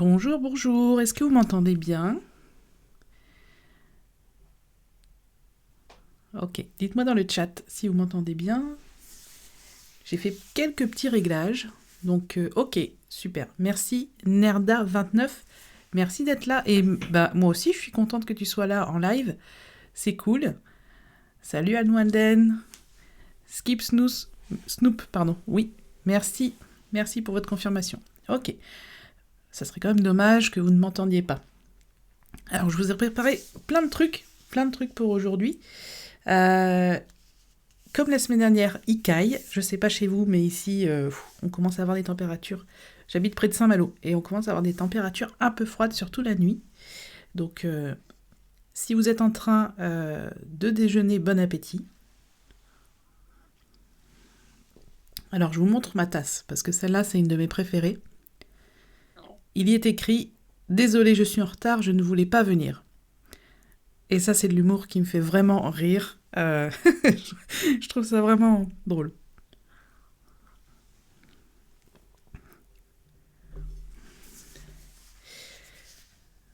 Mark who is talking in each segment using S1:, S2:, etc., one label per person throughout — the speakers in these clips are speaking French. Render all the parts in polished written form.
S1: Bonjour, bonjour, est-ce que vous m'entendez bien? Ok, dites-moi dans le chat si vous m'entendez bien. J'ai fait quelques petits réglages, donc ok, super. Merci Nerda29, merci d'être là. Et bah moi aussi, je suis contente que tu sois là en live, c'est cool. Salut Anwalden, Skip Snoop, pardon, oui, merci, merci pour votre confirmation. Ok, ça serait quand même dommage que vous ne m'entendiez pas. Alors je vous ai préparé plein de trucs pour aujourd'hui. Comme la semaine dernière, il caille. Je sais pas chez vous, mais ici, on commence à avoir des températures. J'habite près de Saint-Malo et on commence à avoir des températures un peu froides, surtout la nuit. Donc, si vous êtes en train de déjeuner, bon appétit. Alors, je vous montre ma tasse, parce que celle-là, c'est une de mes préférées. Il y est écrit « Désolé, je suis en retard, je ne voulais pas venir ». Et ça, c'est de l'humour qui me fait vraiment rire. Je trouve ça vraiment drôle.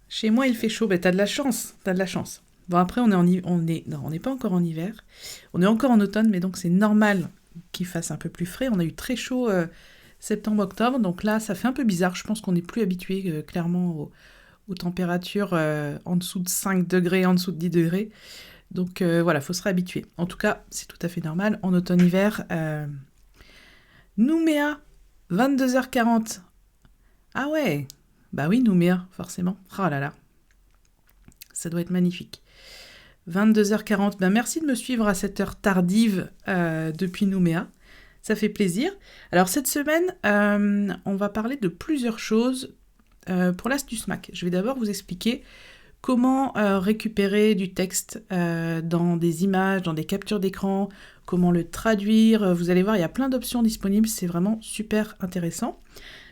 S1: Chez moi, il fait chaud. Ben, t'as de la chance. Bon, après, on n'est pas encore en hiver. On est encore en automne, mais donc c'est normal qu'il fasse un peu plus frais. On a eu très chaud septembre-octobre, donc là, ça fait un peu bizarre. Je pense qu'on n'est plus habitué clairement aux températures en dessous de 5 degrés, en dessous de 10 degrés. Donc voilà, il faut se réhabituer. En tout cas, c'est tout à fait normal. En automne-hiver, Nouméa, 22h40. Ah ouais, bah oui, Nouméa, forcément. Oh là là, ça doit être magnifique. 22h40, ben merci de me suivre à cette heure tardive depuis Nouméa. Ça fait plaisir. Alors cette semaine, on va parler de plusieurs choses pour l'astuce Mac. Je vais d'abord vous expliquer comment récupérer du texte dans des images, dans des captures d'écran, comment le traduire. Vous allez voir, il y a plein d'options disponibles, c'est vraiment super intéressant.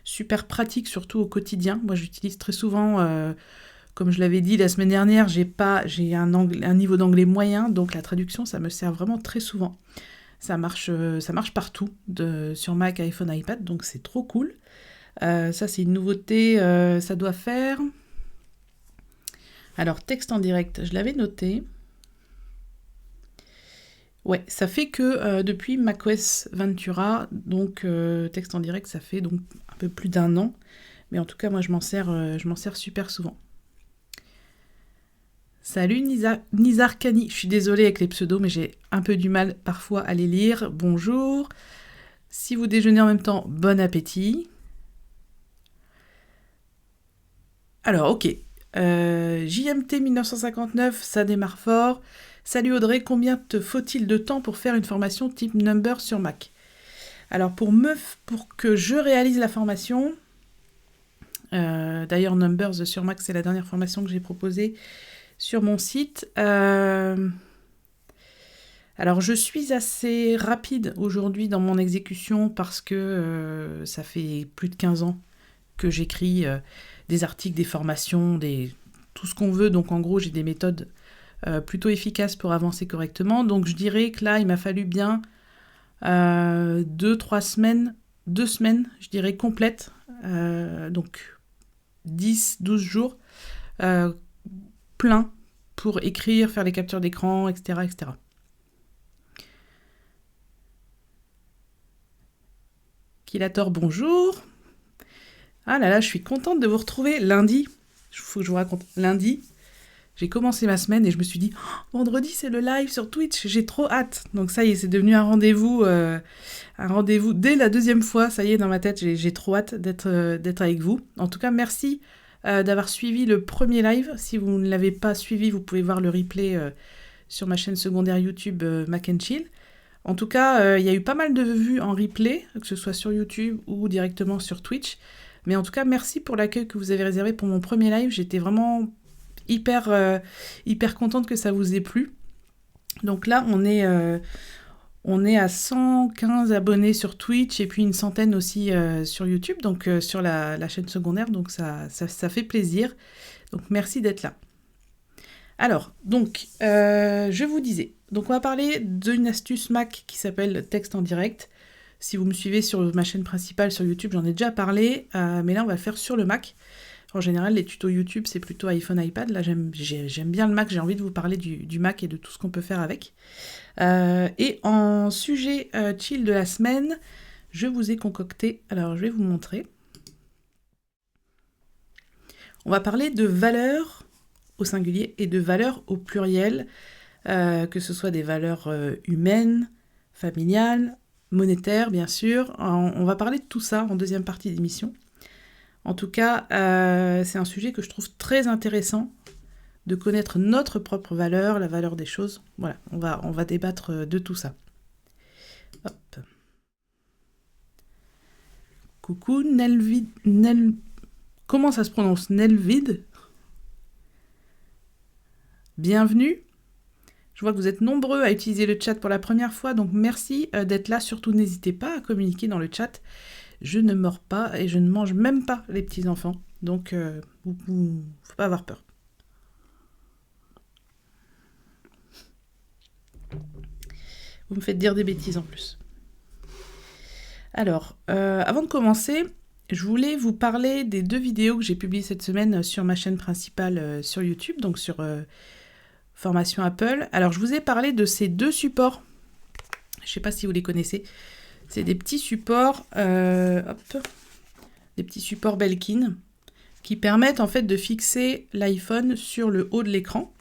S1: Super pratique, surtout au quotidien. Moi, j'utilise très souvent, comme je l'avais dit la semaine dernière, j'ai un niveau d'anglais moyen, donc la traduction, ça me sert vraiment très souvent. Ça marche partout, sur Mac, iPhone, iPad, donc c'est trop cool. Ça, c'est une nouveauté, ça doit faire... Alors, texte en direct, je l'avais noté. Ouais, ça fait que depuis macOS Ventura, donc texte en direct, ça fait donc un peu plus d'1 an. Mais en tout cas, moi, je m'en sers super souvent. Salut Nizar Kani, je suis désolée avec les pseudos, mais j'ai un peu du mal parfois à les lire. Bonjour. Si vous déjeunez en même temps, bon appétit. Alors, ok. JMT 1959, ça démarre fort. Salut Audrey, combien te faut-il de temps pour faire une formation type Number sur Mac? Alors pour que je réalise la formation, d'ailleurs Numbers sur Mac, c'est la dernière formation que j'ai proposée sur mon site. Alors je suis assez rapide aujourd'hui dans mon exécution parce que ça fait plus de 15 ans que j'écris des articles, des formations, tout ce qu'on veut. Donc en gros, j'ai des méthodes plutôt efficaces pour avancer correctement. Donc je dirais que là, il m'a fallu bien 2-3 semaines, 2 semaines, je dirais, complètes. Donc 10-12 jours plein pour écrire, faire les captures d'écran, etc. etc. Kilator, bonjour. Ah là là, je suis contente de vous retrouver lundi. Il faut que je vous raconte. Lundi, j'ai commencé ma semaine et je me suis dit oh, vendredi, c'est le live sur Twitch, j'ai trop hâte. Donc ça y est, c'est devenu un rendez-vous dès la 2e fois. Ça y est, dans ma tête, j'ai trop hâte d'être avec vous. En tout cas, merci d'avoir suivi le premier live. Si vous ne l'avez pas suivi, vous pouvez voir le replay sur ma chaîne secondaire YouTube Mac and Chill. En tout cas, il y a eu pas mal de vues en replay, que ce soit sur YouTube ou directement sur Twitch. Mais en tout cas, merci pour l'accueil que vous avez réservé pour mon premier live. J'étais vraiment hyper contente que ça vous ait plu. Donc là, on est à 115 abonnés sur Twitch et puis une centaine aussi sur YouTube, donc sur la chaîne secondaire. Donc ça fait plaisir. Donc merci d'être là. Alors, donc, je vous disais, donc on va parler d'une astuce Mac qui s'appelle texte en direct. Si vous me suivez sur ma chaîne principale sur YouTube, j'en ai déjà parlé, mais là on va faire sur le Mac. En général, les tutos YouTube, c'est plutôt iPhone, iPad. Là, j'aime bien le Mac, j'ai envie de vous parler du Mac et de tout ce qu'on peut faire avec. Et en sujet chill de la semaine, je vous ai concocté, alors je vais vous montrer. On va parler de valeurs au singulier et de valeurs au pluriel, que ce soit des valeurs humaines, familiales, monétaires, bien sûr. On va parler de tout ça en deuxième partie d'émission. En tout cas, c'est un sujet que je trouve très intéressant, de connaître notre propre valeur, la valeur des choses. Voilà, on va débattre de tout ça. Hop. Coucou, Nelvid... Comment ça se prononce? Nelvid? Bienvenue. Je vois que vous êtes nombreux à utiliser le chat pour la première fois, donc merci d'être là. Surtout, n'hésitez pas à communiquer dans le chat. Je ne mords pas et je ne mange même pas les petits-enfants. Donc, faut pas avoir peur. Vous me faites dire des bêtises en plus. Alors, avant de commencer, je voulais vous parler des 2 vidéos que j'ai publiées cette semaine sur ma chaîne principale sur YouTube, donc sur Formation Apple. Alors, je vous ai parlé de ces 2 supports. Je ne sais pas si vous les connaissez. C'est des petits supports, des petits supports Belkin qui permettent en fait de fixer l'iPhone sur le haut de l'écran,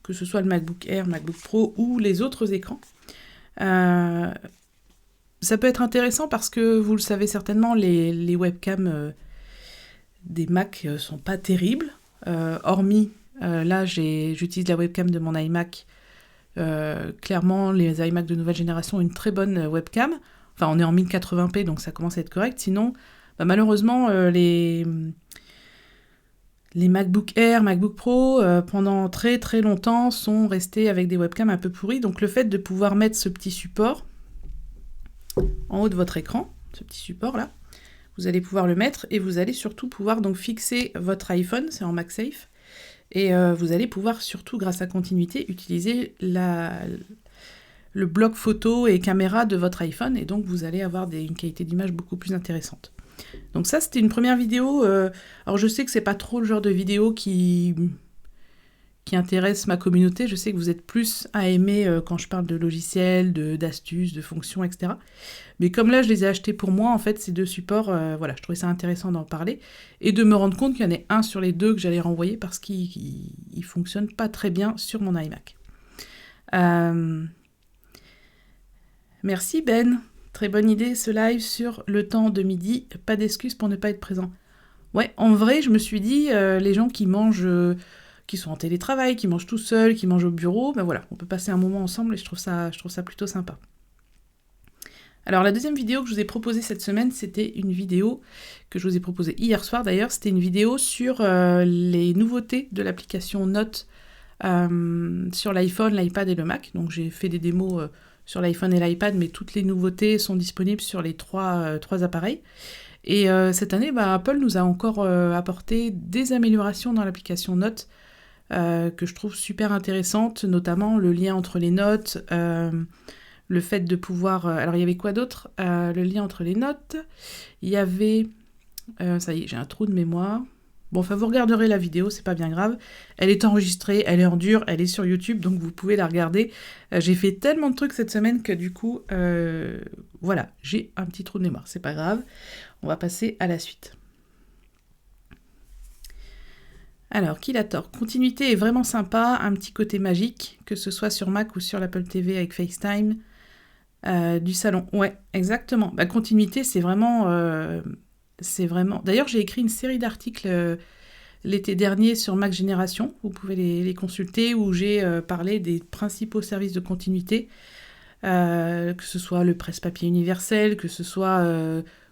S1: que ce soit le MacBook Air, MacBook Pro ou les autres écrans. Ça peut être intéressant parce que, vous le savez certainement, les webcams des Mac sont pas terribles. Hormis, là, j'utilise la webcam de mon iMac. Clairement, les iMac de nouvelle génération ont une très bonne webcam. Enfin, on est en 1080p, donc ça commence à être correct. Sinon, malheureusement, les MacBook Air, MacBook Pro, pendant très très longtemps, sont restés avec des webcams un peu pourries. Donc le fait de pouvoir mettre ce petit support en haut de votre écran, ce petit support là, vous allez pouvoir le mettre et vous allez surtout pouvoir donc fixer votre iPhone, c'est en MagSafe, et vous allez pouvoir surtout, grâce à Continuité, utiliser le bloc photo et caméra de votre iPhone, et donc vous allez avoir une qualité d'image beaucoup plus intéressante. Donc ça, c'était une première vidéo. Alors je sais que c'est pas trop le genre de vidéo qui intéresse ma communauté. Je sais que vous êtes plus à aimer quand je parle de logiciels, d'astuces, de fonctions, etc. Mais comme là, je les ai achetés pour moi, en fait, ces 2 supports, voilà, je trouvais ça intéressant d'en parler et de me rendre compte qu'il y en a un sur les 2 que j'allais renvoyer parce qu'il ne fonctionne pas très bien sur mon iMac. Merci Ben. Très bonne idée, ce live sur le temps de midi. Pas d'excuses pour ne pas être présent. Ouais, en vrai, je me suis dit, les gens qui mangent, qui sont en télétravail, qui mangent tout seuls, qui mangent au bureau, ben voilà, on peut passer un moment ensemble et je trouve ça plutôt sympa. Alors, la deuxième vidéo que je vous ai proposée cette semaine, c'était une vidéo que je vous ai proposée hier soir d'ailleurs. C'était une vidéo sur les nouveautés de l'application Notes sur l'iPhone, l'iPad et le Mac. Donc, j'ai fait des démos sur l'iPhone et l'iPad, mais toutes les nouveautés sont disponibles sur les trois appareils. Et cette année, Apple nous a encore apporté des améliorations dans l'application Notes que je trouve super intéressantes, notamment le lien entre les notes, le fait de pouvoir... alors, il y avait quoi d'autre? Le lien entre les notes. Il y avait... ça y est, j'ai un trou de mémoire. Bon, enfin, vous regarderez la vidéo, c'est pas bien grave. Elle est enregistrée, elle est en dur, elle est sur YouTube, donc vous pouvez la regarder. J'ai fait tellement de trucs cette semaine que du coup, voilà, j'ai un petit trou de mémoire, c'est pas grave. On va passer à la suite. Alors, qui a tort? Continuité est vraiment sympa, un petit côté magique, que ce soit sur Mac ou sur l'Apple TV avec FaceTime. Du salon, ouais, exactement. Continuité, c'est vraiment... D'ailleurs, j'ai écrit une série d'articles l'été dernier sur Mac Génération, vous pouvez les consulter, où j'ai parlé des principaux services de continuité, que ce soit le presse-papier universel, que ce soit,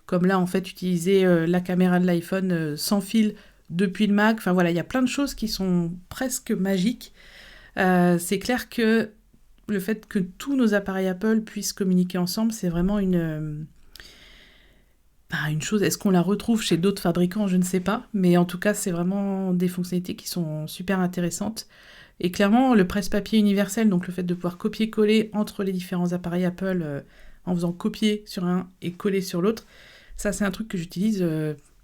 S1: comme là, en fait, utiliser la caméra de l'iPhone sans fil depuis le Mac. Enfin voilà, il y a plein de choses qui sont presque magiques. C'est clair que le fait que tous nos appareils Apple puissent communiquer ensemble, c'est vraiment une chose. Est-ce qu'on la retrouve chez d'autres fabricants? Je ne sais pas, mais en tout cas, c'est vraiment des fonctionnalités qui sont super intéressantes. Et clairement, le presse-papier universel, donc le fait de pouvoir copier-coller entre les différents appareils Apple en faisant copier sur un et coller sur l'autre, ça, c'est un truc que j'utilise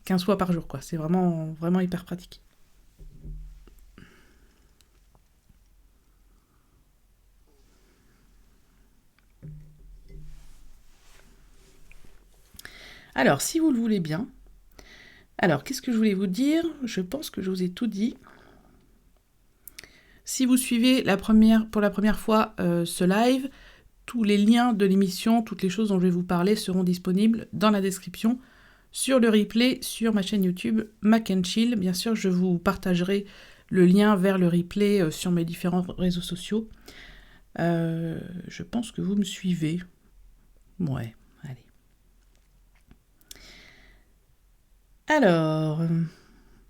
S1: 15 fois par jour, quoi. C'est vraiment, vraiment hyper pratique. Alors, si vous le voulez bien, alors qu'est-ce que je voulais vous dire? Je pense que je vous ai tout dit. Si vous suivez pour la première fois ce live, tous les liens de l'émission, toutes les choses dont je vais vous parler seront disponibles dans la description, sur le replay, sur ma chaîne YouTube Mac and Chill. Bien sûr, je vous partagerai le lien vers le replay sur mes différents réseaux sociaux. Je pense que vous me suivez. Ouais, allez. Alors,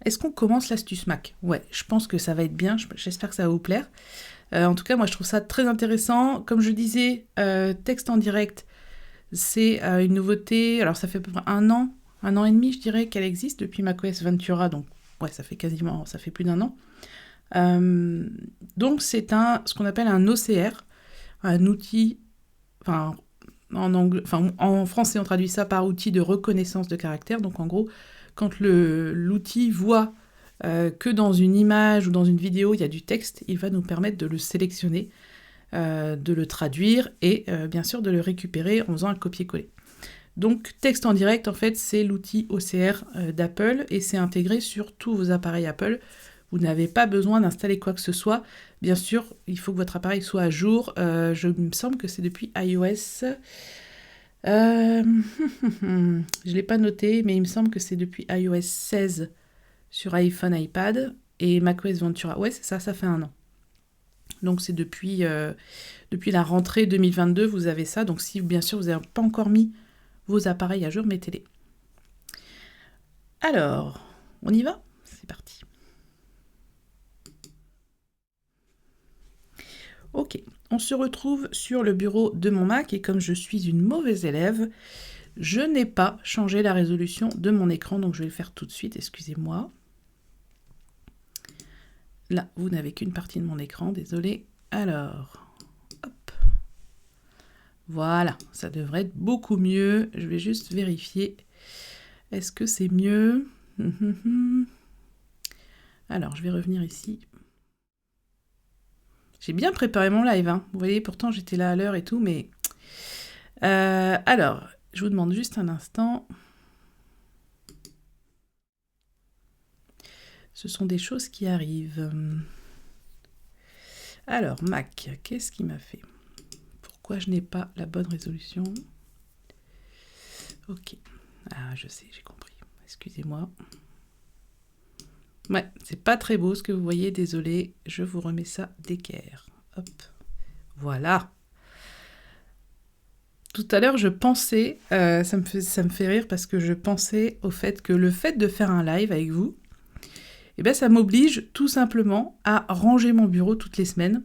S1: est-ce qu'on commence l'astuce Mac? Ouais, je pense que ça va être bien, j'espère que ça va vous plaire. En tout cas, moi je trouve ça très intéressant. Comme je disais, texte en direct, c'est une nouveauté. Alors ça fait à peu près un an et demi, je dirais, qu'elle existe depuis macOS Ventura, donc ouais, ça fait plus d'un an. Donc c'est ce qu'on appelle un OCR, un outil, en français on traduit ça par outil de reconnaissance de caractère. Donc en gros, quand l'outil voit que dans une image ou dans une vidéo il y a du texte, il va nous permettre de le sélectionner, de le traduire et bien sûr de le récupérer en faisant un copier-coller. Donc texte en direct, en fait, c'est l'outil OCR d'Apple et c'est intégré sur tous vos appareils Apple. Vous n'avez pas besoin d'installer quoi que ce soit. Bien sûr, il faut que votre appareil soit à jour. Il me semble que c'est depuis iOS. Je ne l'ai pas noté, mais il me semble que c'est depuis iOS 16 sur iPhone, iPad et macOS Ventura. Ouais, c'est ça, ça fait un an. Donc c'est depuis la rentrée 2022, vous avez ça. Donc si bien sûr vous n'avez pas encore mis vos appareils à jour, mettez-les. Alors, on y va? C'est parti. Ok, on se retrouve sur le bureau de mon Mac et comme je suis une mauvaise élève, je n'ai pas changé la résolution de mon écran, donc je vais le faire tout de suite, excusez-moi. Là, vous n'avez qu'une partie de mon écran, désolé. Alors, hop. Voilà, ça devrait être beaucoup mieux. Je vais juste vérifier. Est-ce que c'est mieux? Alors, je vais revenir ici. J'ai bien préparé mon live, hein. Vous voyez, pourtant j'étais là à l'heure et tout, mais... alors, je vous demande juste un instant. Ce sont des choses qui arrivent. Alors, Mac, qu'est-ce qui m'a fait? Pourquoi je n'ai pas la bonne résolution? Ok. Ah, je sais, j'ai compris. Excusez-moi. Ouais, c'est pas très beau ce que vous voyez, désolé. Je vous remets ça d'équerre. Hop. Voilà. Tout à l'heure, je pensais, ça me fait rire parce que je pensais au fait que le fait de faire un live avec vous, eh ben, ça m'oblige tout simplement à ranger mon bureau toutes les semaines.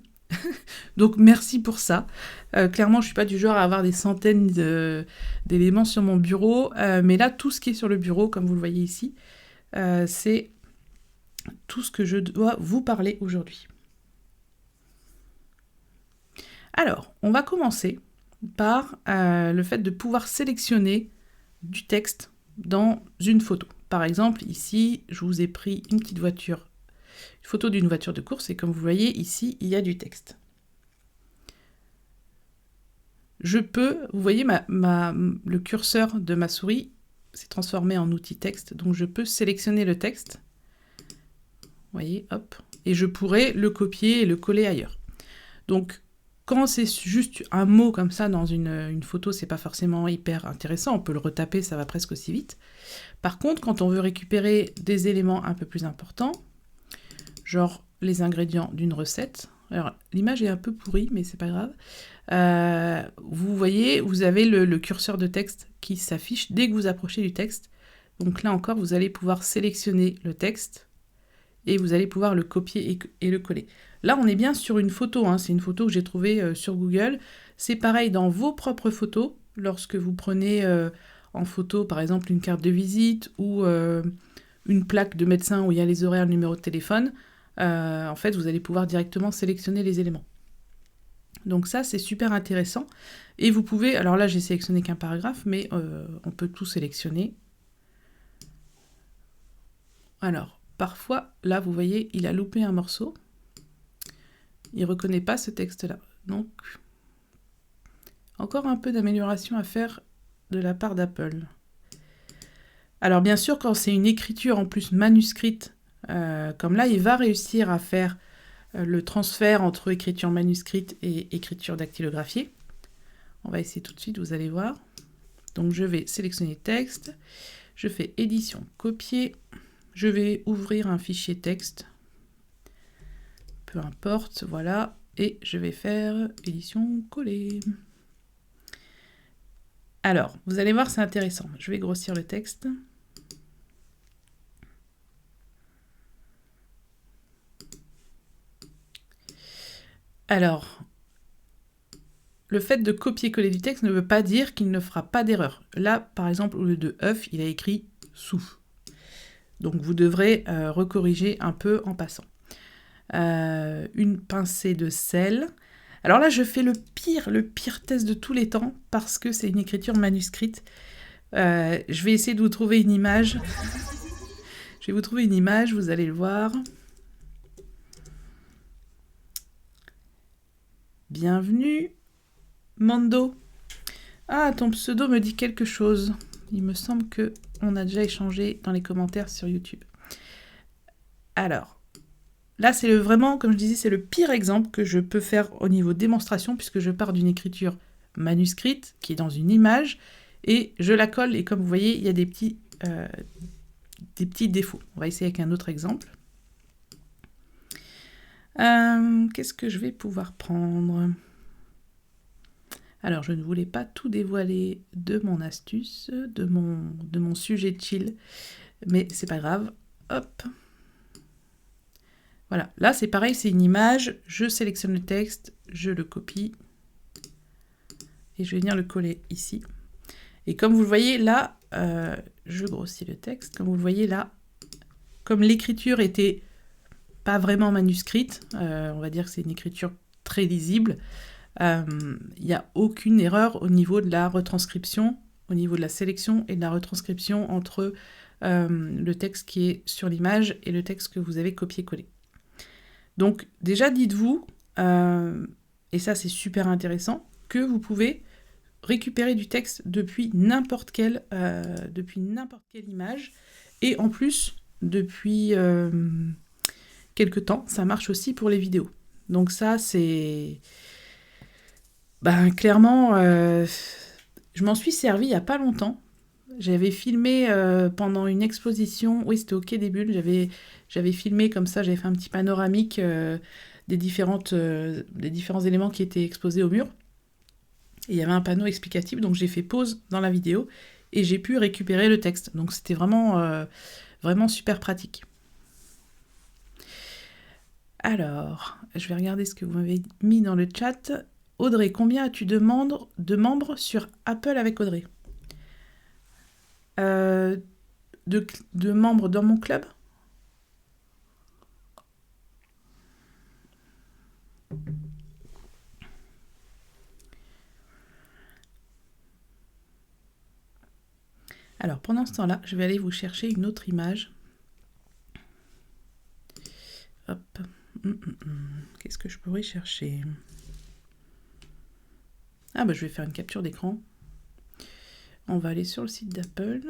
S1: Donc merci pour ça. Clairement, je suis pas du genre à avoir des centaines d'éléments sur mon bureau, mais là, tout ce qui est sur le bureau, comme vous le voyez ici, c'est tout ce que je dois vous parler aujourd'hui. Alors, on va commencer par le fait de pouvoir sélectionner du texte dans une photo. Par exemple, ici, je vous ai pris une petite voiture, une photo d'une voiture de course, et comme vous voyez, ici, il y a du texte. Je peux, vous voyez, le curseur de ma souris s'est transformé en outil texte, donc je peux sélectionner le texte. Vous voyez, hop, et je pourrais le copier et le coller ailleurs. Donc, quand c'est juste un mot comme ça dans une photo, c'est pas forcément hyper intéressant, on peut le retaper, ça va presque aussi vite. Par contre, quand on veut récupérer des éléments un peu plus importants, genre les ingrédients d'une recette, alors l'image est un peu pourrie, mais c'est pas grave, vous voyez, vous avez le curseur de texte qui s'affiche dès que vous approchez du texte. Donc là encore, vous allez pouvoir sélectionner le texte, et vous allez pouvoir le copier et le coller. Là, on est bien sur une photo, hein. C'est une photo que j'ai trouvée sur Google. C'est pareil dans vos propres photos, lorsque vous prenez en photo, par exemple, une carte de visite ou une plaque de médecin où il y a les horaires, le numéro de téléphone. En fait, vous allez pouvoir directement sélectionner les éléments. Donc ça, c'est super intéressant. Et vous pouvez, alors là, j'ai sélectionné qu'un paragraphe, mais on peut tout sélectionner. Alors, parfois, là, vous voyez, il a loupé un morceau. Il ne reconnaît pas ce texte-là. Donc, encore un peu d'amélioration à faire de la part d'Apple. Alors, bien sûr, quand c'est une écriture en plus manuscrite, comme là, il va réussir à faire le transfert entre écriture manuscrite et écriture dactylographiée. On va essayer tout de suite, vous allez voir. Donc, je vais sélectionner texte. Je fais édition, copier. Je vais ouvrir un fichier texte. Peu importe, voilà. Et je vais faire édition, coller. Alors, vous allez voir, c'est intéressant. Je vais grossir le texte. Alors, le fait de copier-coller du texte ne veut pas dire qu'il ne fera pas d'erreur. Là, par exemple, au lieu de œuf, il a écrit sous. Donc, vous devrez recorriger un peu en passant. Une pincée de sel. Alors là, je fais le pire test de tous les temps parce que c'est une écriture manuscrite. Je vais essayer de vous trouver une image. Je vais vous trouver une image, vous allez le voir. Bienvenue, Mando. Ah, ton pseudo me dit quelque chose. Il me semble qu'on a déjà échangé dans les commentaires sur YouTube. Alors, là, c'est vraiment, comme je disais, c'est le pire exemple que je peux faire au niveau démonstration, puisque je pars d'une écriture manuscrite, qui est dans une image, et je la colle, et comme vous voyez, il y a des petits défauts. On va essayer avec un autre exemple. Qu'est-ce que je vais pouvoir prendre ? Alors, je ne voulais pas tout dévoiler de mon astuce, de mon sujet chill, mais c'est pas grave. Hop. Voilà, là c'est pareil, c'est une image, je sélectionne le texte, je le copie, et je vais venir le coller ici. Et comme vous le voyez là, je grossis le texte, comme vous le voyez là, comme l'écriture était pas vraiment manuscrite, on va dire que c'est une écriture très lisible, il n'y a aucune erreur au niveau de la retranscription, au niveau de la sélection et de la retranscription entre le texte qui est sur l'image et le texte que vous avez copié-collé. Donc déjà dites-vous, et ça c'est super intéressant, que vous pouvez récupérer du texte depuis n'importe quelle image, et en plus depuis quelque temps, ça marche aussi pour les vidéos. Donc ça c'est... clairement, je m'en suis servi il n'y a pas longtemps. J'avais filmé pendant une exposition, oui c'était au Quai des Bulles, j'avais filmé comme ça, j'avais fait un petit panoramique des différents éléments qui étaient exposés au mur. Et il y avait un panneau explicatif, donc j'ai fait pause dans la vidéo et j'ai pu récupérer le texte. Donc c'était vraiment, vraiment super pratique. Alors, je vais regarder ce que vous m'avez mis dans le chat. Audrey, combien as-tu de membres sur Apple avec Audrey ? De membres dans mon club ? Alors, pendant ce temps-là, je vais aller vous chercher une autre image. Hop. Qu'est-ce que je pourrais chercher ? Ah je vais faire une capture d'écran. On va aller sur le site d'Apple.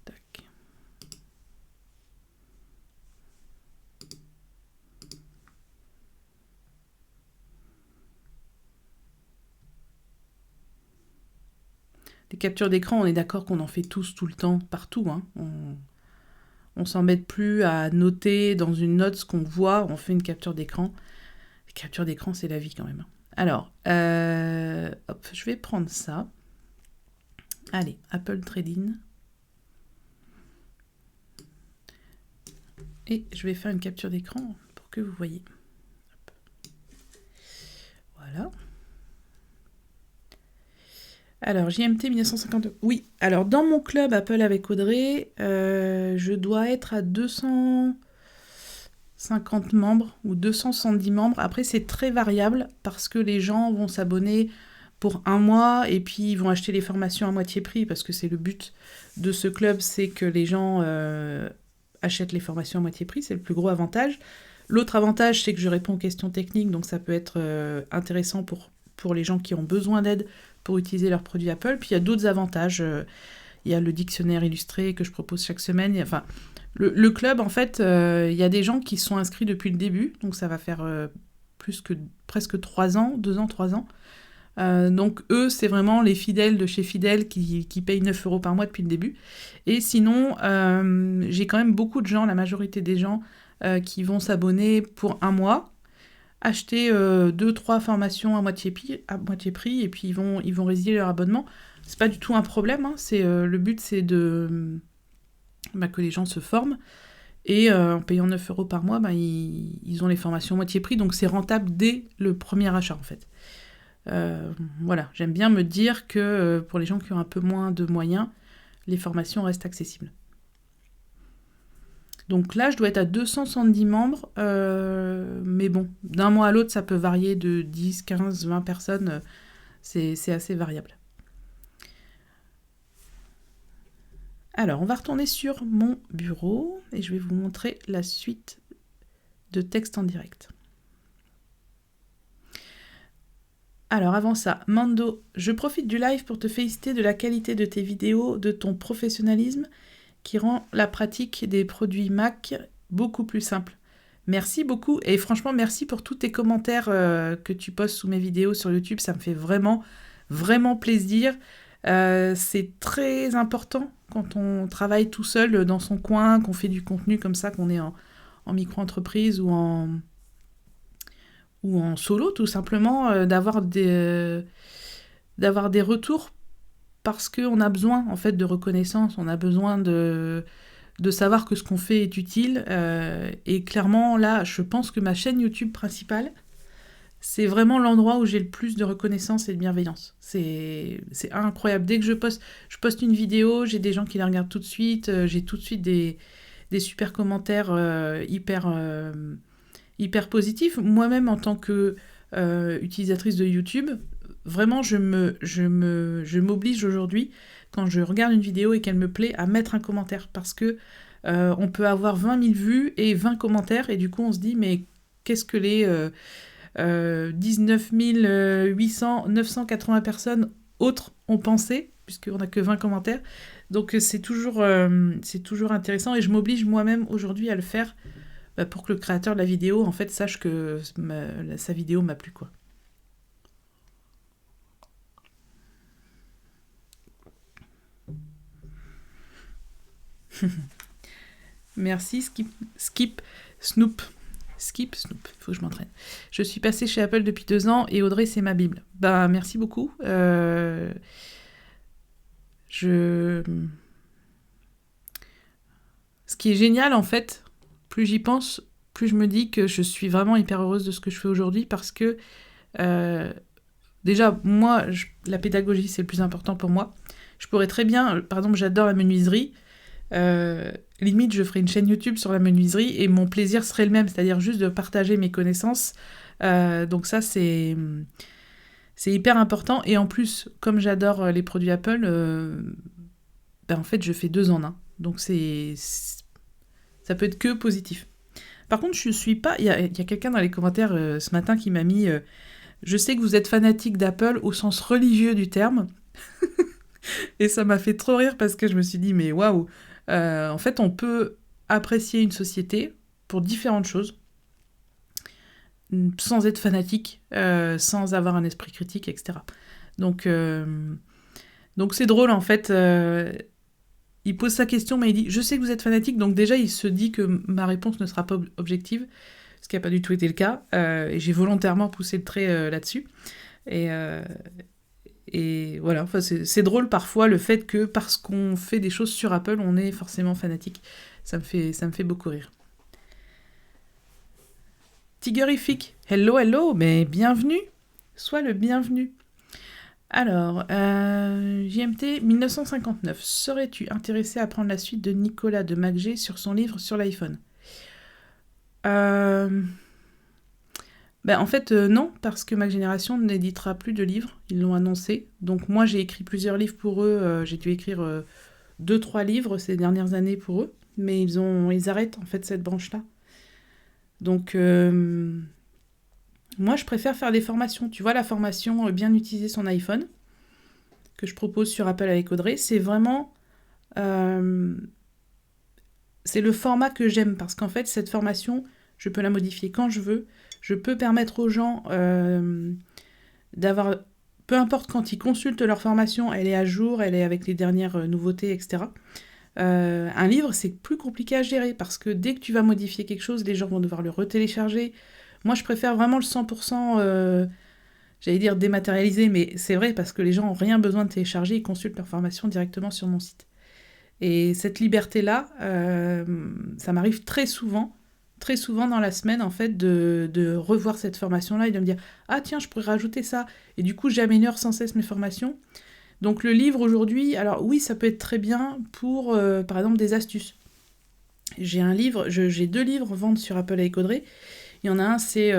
S1: Tac. Les captures d'écran, on est d'accord qu'on en fait tous tout le temps, partout. Hein. On s'embête plus à noter dans une note ce qu'on voit, on fait une capture d'écran. Les captures d'écran, c'est la vie quand même. Alors, hop, je vais prendre ça. Allez, Apple Trading. Et je vais faire une capture d'écran pour que vous voyez. Hop. Voilà. Alors, JMT 1952. Oui, alors dans mon club Apple avec Audrey, je dois être à 250 membres ou 270 membres. Après, c'est très variable parce que les gens vont s'abonner pour un mois et puis ils vont acheter les formations à moitié prix parce que c'est le but de ce club, c'est que les gens achètent les formations à moitié prix, c'est le plus gros avantage. L'autre avantage, c'est que je réponds aux questions techniques, donc ça peut être intéressant pour les gens qui ont besoin d'aide pour utiliser leurs produits Apple. Puis il y a d'autres avantages. Il y a le dictionnaire illustré que je propose chaque semaine. Enfin, le club, en fait, il y a des gens qui sont inscrits depuis le début, donc ça va faire presque 3 ans, 2 ans, 3 ans. Donc eux, c'est vraiment les fidèles de chez Fidèle qui payent 9 € par mois depuis le début. Et sinon, j'ai quand même beaucoup de gens, la majorité des gens, qui vont s'abonner pour 1 mois, acheter 2-3 formations à moitié prix, et puis ils vont résilier leur abonnement. C'est pas du tout un problème, hein. Le but c'est que les gens se forment, et en payant 9 € par mois, ils ont les formations à moitié prix, donc c'est rentable dès le premier achat en fait. Voilà, j'aime bien me dire que pour les gens qui ont un peu moins de moyens, les formations restent accessibles. Donc là, je dois être à 270 membres, mais bon, d'un mois à l'autre, ça peut varier de 10, 15, 20 personnes, c'est assez variable. Alors, on va retourner sur mon bureau, et je vais vous montrer la suite de texte en direct. Alors avant ça, Mando, je profite du live pour te féliciter de la qualité de tes vidéos, de ton professionnalisme qui rend la pratique des produits Mac beaucoup plus simple. Merci beaucoup, et franchement merci pour tous tes commentaires que tu postes sous mes vidéos sur YouTube, ça me fait vraiment, vraiment plaisir. C'est très important quand on travaille tout seul dans son coin, qu'on fait du contenu comme ça, qu'on est en micro-entreprise ou en solo, tout simplement, d'avoir des retours, parce qu'on a besoin en fait de reconnaissance, on a besoin de savoir que ce qu'on fait est utile, et clairement là je pense que ma chaîne YouTube principale, c'est vraiment l'endroit où j'ai le plus de reconnaissance et de bienveillance. C'est incroyable, dès que je poste une vidéo, j'ai des gens qui la regardent tout de suite, j'ai tout de suite des super commentaires hyper positif. Moi-même, en tant que utilisatrice de YouTube, vraiment, je m'oblige aujourd'hui, quand je regarde une vidéo et qu'elle me plaît, à mettre un commentaire, parce que on peut avoir 20 000 vues et 20 commentaires, et du coup, on se dit, mais qu'est-ce que les 19 980 personnes autres ont pensé, puisqu'on n'a que 20 commentaires. Donc, c'est toujours intéressant, et je m'oblige moi-même aujourd'hui à le faire, pour que le créateur de la vidéo, en fait, sache que sa vidéo m'a plu, quoi. Merci, Skip Snoop, faut que je m'entraîne. Je suis passée chez Apple depuis 2 ans, et Audrey, c'est ma Bible. Merci beaucoup. Ce qui est génial, en fait, plus j'y pense, plus je me dis que je suis vraiment hyper heureuse de ce que je fais aujourd'hui, parce que déjà, moi, la pédagogie, c'est le plus important pour moi. Je pourrais très bien, par exemple, j'adore la menuiserie, limite, je ferais une chaîne YouTube sur la menuiserie, et mon plaisir serait le même, c'est-à-dire juste de partager mes connaissances. Donc ça, c'est hyper important, et en plus, comme j'adore les produits Apple, en fait, je fais 2 en 1. Donc ça peut être que positif. Par contre, je suis pas... Il y a quelqu'un dans les commentaires ce matin qui m'a mis je sais que vous êtes fanatique d'Apple au sens religieux du terme. Et ça m'a fait trop rire, parce que je me suis dit, mais waouh, en fait, on peut apprécier une société pour différentes choses, sans être fanatique, sans avoir un esprit critique, etc. Donc c'est drôle, en fait. Il pose sa question, mais il dit « Je sais que vous êtes fanatique », donc déjà, il se dit que ma réponse ne sera pas objective, ce qui n'a pas du tout été le cas, et j'ai volontairement poussé le trait là-dessus. Et voilà, enfin, c'est drôle parfois, le fait que, parce qu'on fait des choses sur Apple, on est forcément fanatique. Ça me fait beaucoup rire. Tigerifique, hello, mais bienvenue, sois le bienvenu. Alors, JMT 1959. Serais-tu intéressé à prendre la suite de Nicolas de MacG sur son livre sur l'iPhone ? En fait, non, parce que Mac Génération n'éditera plus de livres, ils l'ont annoncé. Donc moi, j'ai écrit plusieurs livres pour eux, j'ai dû écrire 2-3 livres ces dernières années pour eux. mais ils arrêtent en fait cette branche-là. Donc, moi, je préfère faire des formations. Tu vois, la formation bien utiliser son iPhone, que je propose sur Apple avec Audrey, c'est vraiment... c'est le format que j'aime, parce qu'en fait, cette formation, je peux la modifier quand je veux. Je peux permettre aux gens d'avoir... Peu importe quand ils consultent leur formation, elle est à jour, elle est avec les dernières nouveautés, etc. Un livre, c'est plus compliqué à gérer, parce que dès que tu vas modifier quelque chose, les gens vont devoir le retélécharger. Moi, je préfère vraiment le 100%, j'allais dire dématérialisé, mais c'est vrai, parce que les gens n'ont rien besoin de télécharger, ils consultent leur formation directement sur mon site. Et cette liberté-là, ça m'arrive très souvent dans la semaine, en fait, de revoir cette formation-là et de me dire « Ah tiens, je pourrais rajouter ça ». Et du coup, j'améliore sans cesse mes formations. Donc le livre aujourd'hui, alors oui, ça peut être très bien pour, par exemple, des astuces. J'ai 2 livres à vendre sur Apple avec Audrey. Il y en a un, c'est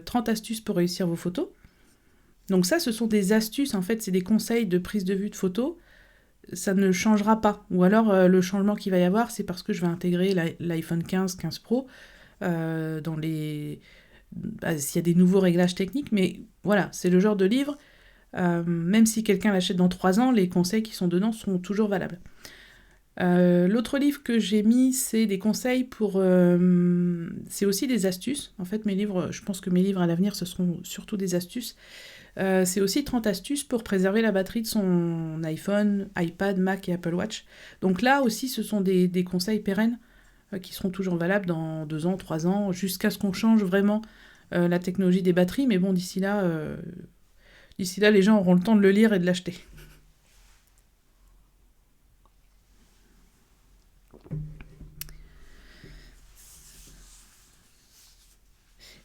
S1: 30 astuces pour réussir vos photos. Donc ça, ce sont des astuces, en fait, c'est des conseils de prise de vue de photos. Ça ne changera pas. Ou alors, le changement qu'il va y avoir, c'est parce que je vais intégrer l'iPhone 15 Pro dans les... s'il y a des nouveaux réglages techniques, mais voilà, c'est le genre de livre, même si quelqu'un l'achète dans 3 ans, les conseils qui sont dedans sont toujours valables. L'autre livre que j'ai mis, c'est des conseils pour... c'est aussi des astuces. En fait, je pense que mes livres à l'avenir, ce seront surtout des astuces. C'est aussi 30 astuces pour préserver la batterie de son iPhone, iPad, Mac et Apple Watch. Donc là aussi, ce sont des conseils pérennes qui seront toujours valables dans 2 ans, 3 ans, jusqu'à ce qu'on change vraiment la technologie des batteries. Mais bon, d'ici là, les gens auront le temps de le lire et de l'acheter.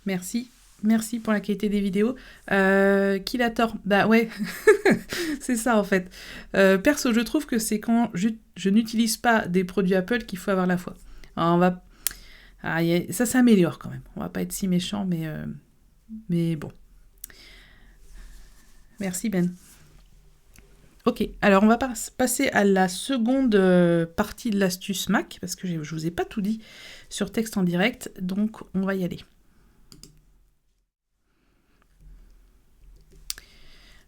S1: Merci. Merci pour la qualité des vidéos. Qui l'a tort? Bah ouais, c'est ça en fait. Perso, je trouve que c'est quand je n'utilise pas des produits Apple qu'il faut avoir la foi. Alors, ça s'améliore quand même. On va pas être si méchant, mais bon. Merci Ben. Ok, alors on va passer à la seconde partie de l'astuce Mac, parce que je vous ai pas tout dit sur texte en direct, donc on va y aller.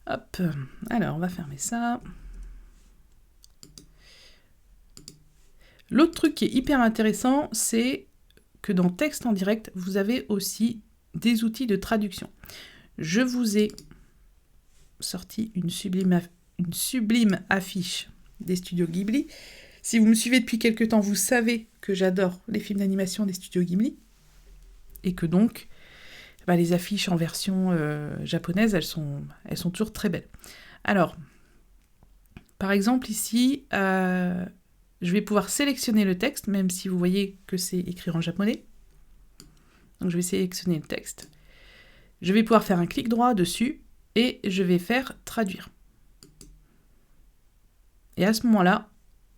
S1: Hop, alors on va fermer ça. L'autre truc qui est hyper intéressant, c'est que dans texte en direct, vous avez aussi des outils de traduction. Je vous ai sorti une sublime affiche des studios Ghibli. Si vous me suivez depuis quelques temps, vous savez que j'adore les films d'animation des studios Ghibli. Et que donc, les affiches en version japonaise, elles sont toujours très belles. Alors, par exemple ici, je vais pouvoir sélectionner le texte, même si vous voyez que c'est écrit en japonais. Donc je vais sélectionner le texte. Je vais pouvoir faire un clic droit dessus et je vais faire traduire. Et à ce moment-là,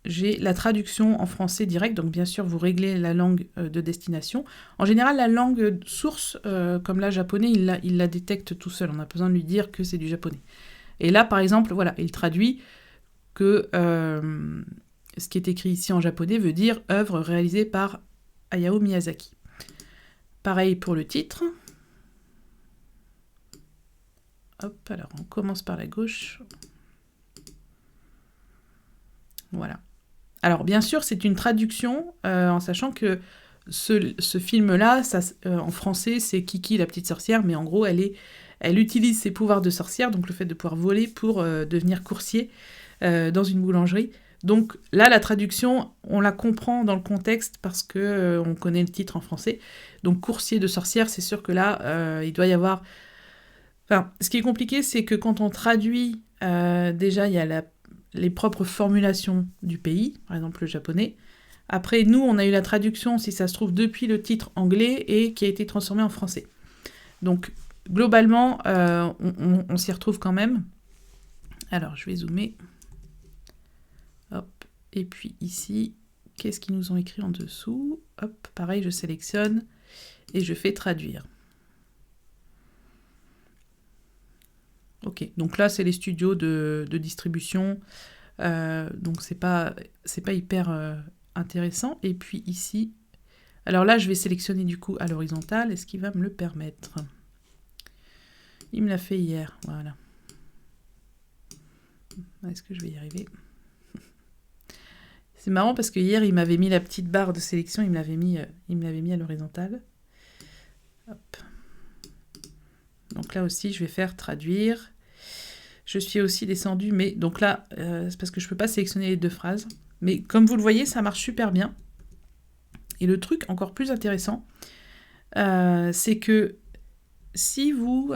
S1: j'ai la traduction en français direct, donc bien sûr vous réglez la langue de destination. En général, la langue source, comme là japonais, il la détecte tout seul, on a besoin de lui dire que c'est du japonais. Et là, par exemple, voilà, il traduit que ce qui est écrit ici en japonais veut dire « œuvre réalisée par Hayao Miyazaki ». Pareil pour le titre. Hop, alors on commence par la gauche. Voilà. Alors bien sûr, c'est une traduction, en sachant que ce film-là, en français, c'est Kiki la petite sorcière, mais en gros, elle utilise ses pouvoirs de sorcière, donc le fait de pouvoir voler pour devenir coursier dans une boulangerie. Donc là, la traduction, on la comprend dans le contexte parce que on connaît le titre en français. Donc coursier de sorcière, c'est sûr que là, il doit y avoir... Enfin, ce qui est compliqué, c'est que quand on traduit, déjà, il y a les propres formulations du pays, par exemple le japonais. Après, nous, on a eu la traduction, si ça se trouve, depuis le titre anglais et qui a été transformé en français. Donc, globalement, on s'y retrouve quand même. Alors, je vais zoomer. Hop. Et puis ici, qu'est-ce qu'ils nous ont écrit en dessous? Hop, pareil, je sélectionne et je fais traduire. Ok, donc là, c'est les studios de distribution. Donc, c'est pas hyper intéressant. Et puis ici, alors là, je vais sélectionner du coup à l'horizontale. Est-ce qu'il va me le permettre? Il me l'a fait hier, voilà. Est-ce que je vais y arriver? C'est marrant parce que hier, il m'avait mis la petite barre de sélection, il me l'avait mis à l'horizontale. Hop. Donc là aussi, je vais faire traduire. Je suis aussi descendue, mais donc là, c'est parce que je ne peux pas sélectionner les deux phrases. Mais comme vous le voyez, ça marche super bien. Et le truc encore plus intéressant, c'est que si vous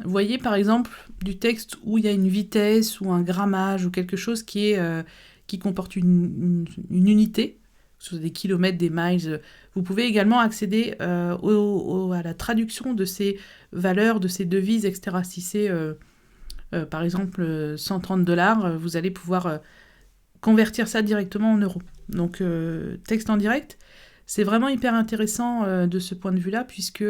S1: voyez par exemple du texte où il y a une vitesse ou un grammage ou quelque chose qui comporte une unité, sur des kilomètres, des miles, vous pouvez également accéder à la traduction de ces valeurs, de ces devises, etc. Si c'est par exemple $130, vous allez pouvoir convertir ça directement en euros. Donc texte en direct, c'est vraiment hyper intéressant de ce point de vue-là, puisque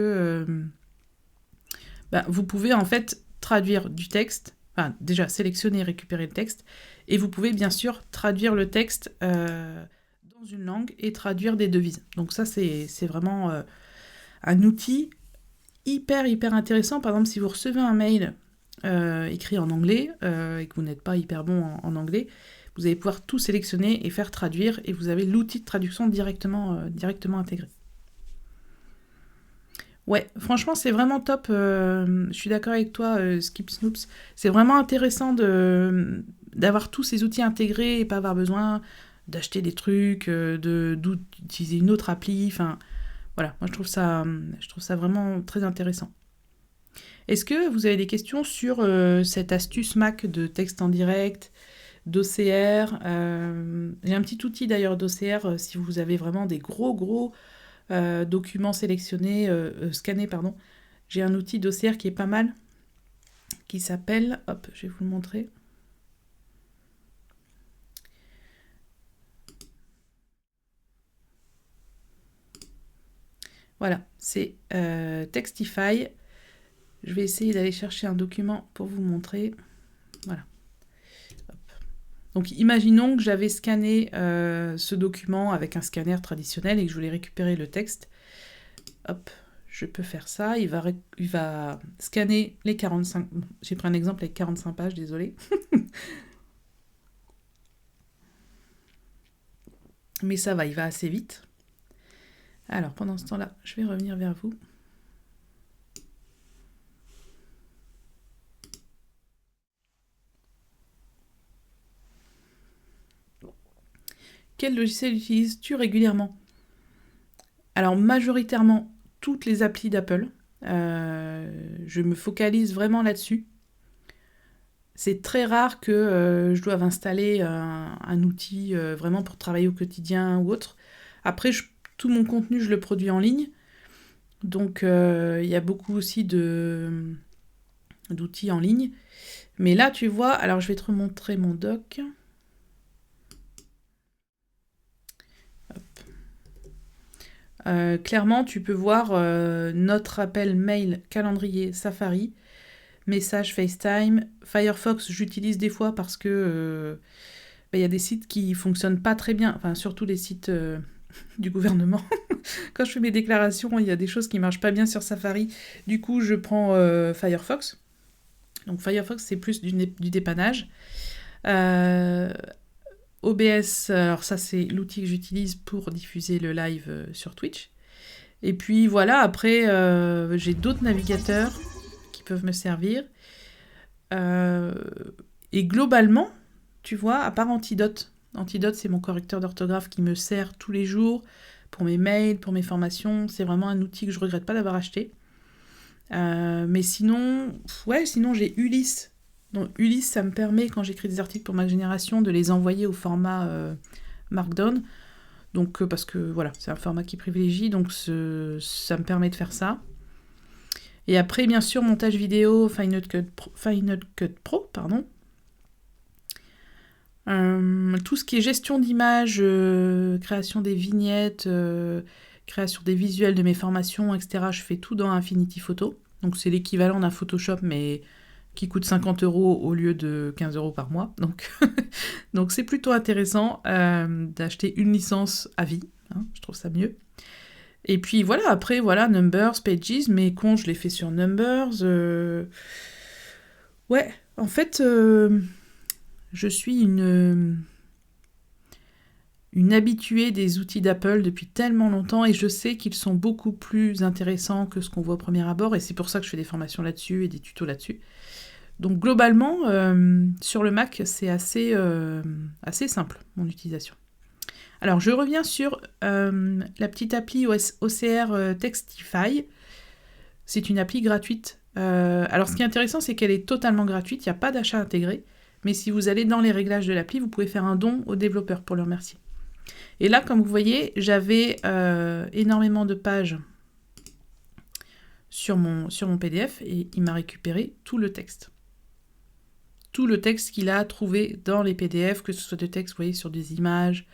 S1: vous pouvez en fait traduire du texte, enfin déjà sélectionner et récupérer le texte, et vous pouvez bien sûr traduire le texte dans une langue et traduire des devises. Donc ça c'est vraiment un outil hyper intéressant. Par exemple, si vous recevez un mail écrit en anglais et que vous n'êtes pas hyper bon en anglais, vous allez pouvoir tout sélectionner et faire traduire, et vous avez l'outil de traduction directement intégré. Ouais, franchement, c'est vraiment top. Je suis d'accord avec toi, Skip Snoops. C'est vraiment intéressant d'avoir tous ces outils intégrés et pas avoir besoin d'acheter des trucs, d'utiliser une autre appli. Enfin, voilà, moi je trouve ça vraiment très intéressant. Est-ce que vous avez des questions sur cette astuce Mac de texte en direct, d'OCR? J'ai un petit outil d'ailleurs d'OCR si vous avez vraiment des gros documents sélectionnés, scannés, pardon. J'ai un outil d'OCR qui est pas mal, qui s'appelle, hop, je vais vous le montrer. Voilà, c'est Textify. Je vais essayer d'aller chercher un document pour vous montrer. Voilà. Hop. Donc imaginons que j'avais scanné ce document avec un scanner traditionnel et que je voulais récupérer le texte. Hop, je peux faire ça. Il va scanner les 45... J'ai pris un exemple avec 45 pages, désolé. Mais ça va, il va assez vite. Alors, pendant ce temps-là, je vais revenir vers vous. Quel logiciel utilises-tu régulièrement? Alors, majoritairement, toutes les applis d'Apple. Je me focalise vraiment là-dessus. C'est très rare que je doive installer un outil vraiment pour travailler au quotidien ou autre. Après, tout mon contenu, je le produis en ligne. Donc, il y a beaucoup aussi d'outils en ligne. Mais là, tu vois, alors je vais te remontrer mon doc. Clairement, tu peux voir notre appel mail, calendrier, Safari, message FaceTime, Firefox, j'utilise des fois parce que y a des sites qui fonctionnent pas très bien, enfin surtout les sites du gouvernement. Quand je fais mes déclarations, il y a des choses qui marchent pas bien sur Safari. Du coup, je prends Firefox. Donc Firefox, c'est plus du dépannage. OBS, alors ça c'est l'outil que j'utilise pour diffuser le live sur Twitch. Et puis voilà, après j'ai d'autres navigateurs qui peuvent me servir. Et globalement, tu vois, à part Antidote, c'est mon correcteur d'orthographe qui me sert tous les jours pour mes mails, pour mes formations. C'est vraiment un outil que je regrette pas d'avoir acheté. Mais sinon j'ai Ulysse. Donc Ulysse, ça me permet, quand j'écris des articles pour ma génération, de les envoyer au format Markdown. Donc parce que voilà, c'est un format qui privilégie, donc ça me permet de faire ça. Et après, bien sûr, montage vidéo, Final Cut Pro, pardon. Tout ce qui est gestion d'images, création des vignettes, création des visuels de mes formations, etc. Je fais tout dans Affinity Photo. Donc c'est l'équivalent d'un Photoshop, mais qui coûte 50 € au lieu de 15 € par mois. Donc c'est plutôt intéressant d'acheter une licence à vie, hein, je trouve ça mieux. Et puis voilà, après, voilà, Numbers, Pages, mes comptes, je les fais sur Numbers. Ouais, en fait, je suis une habituée des outils d'Apple depuis tellement longtemps et je sais qu'ils sont beaucoup plus intéressants que ce qu'on voit au premier abord et c'est pour ça que je fais des formations là-dessus et des tutos là-dessus. Donc globalement, sur le Mac, c'est assez simple, mon utilisation. Alors, je reviens sur la petite appli OCR Textify. C'est une appli gratuite. Alors, ce qui est intéressant, c'est qu'elle est totalement gratuite, il n'y a pas d'achat intégré. Mais si vous allez dans les réglages de l'appli, vous pouvez faire un don aux développeurs pour le remercier. Et là, comme vous voyez, j'avais énormément de pages sur mon PDF et il m'a récupéré tout le texte. Tout le texte qu'il a trouvé dans les PDF, que ce soit de texte, vous voyez, sur des images.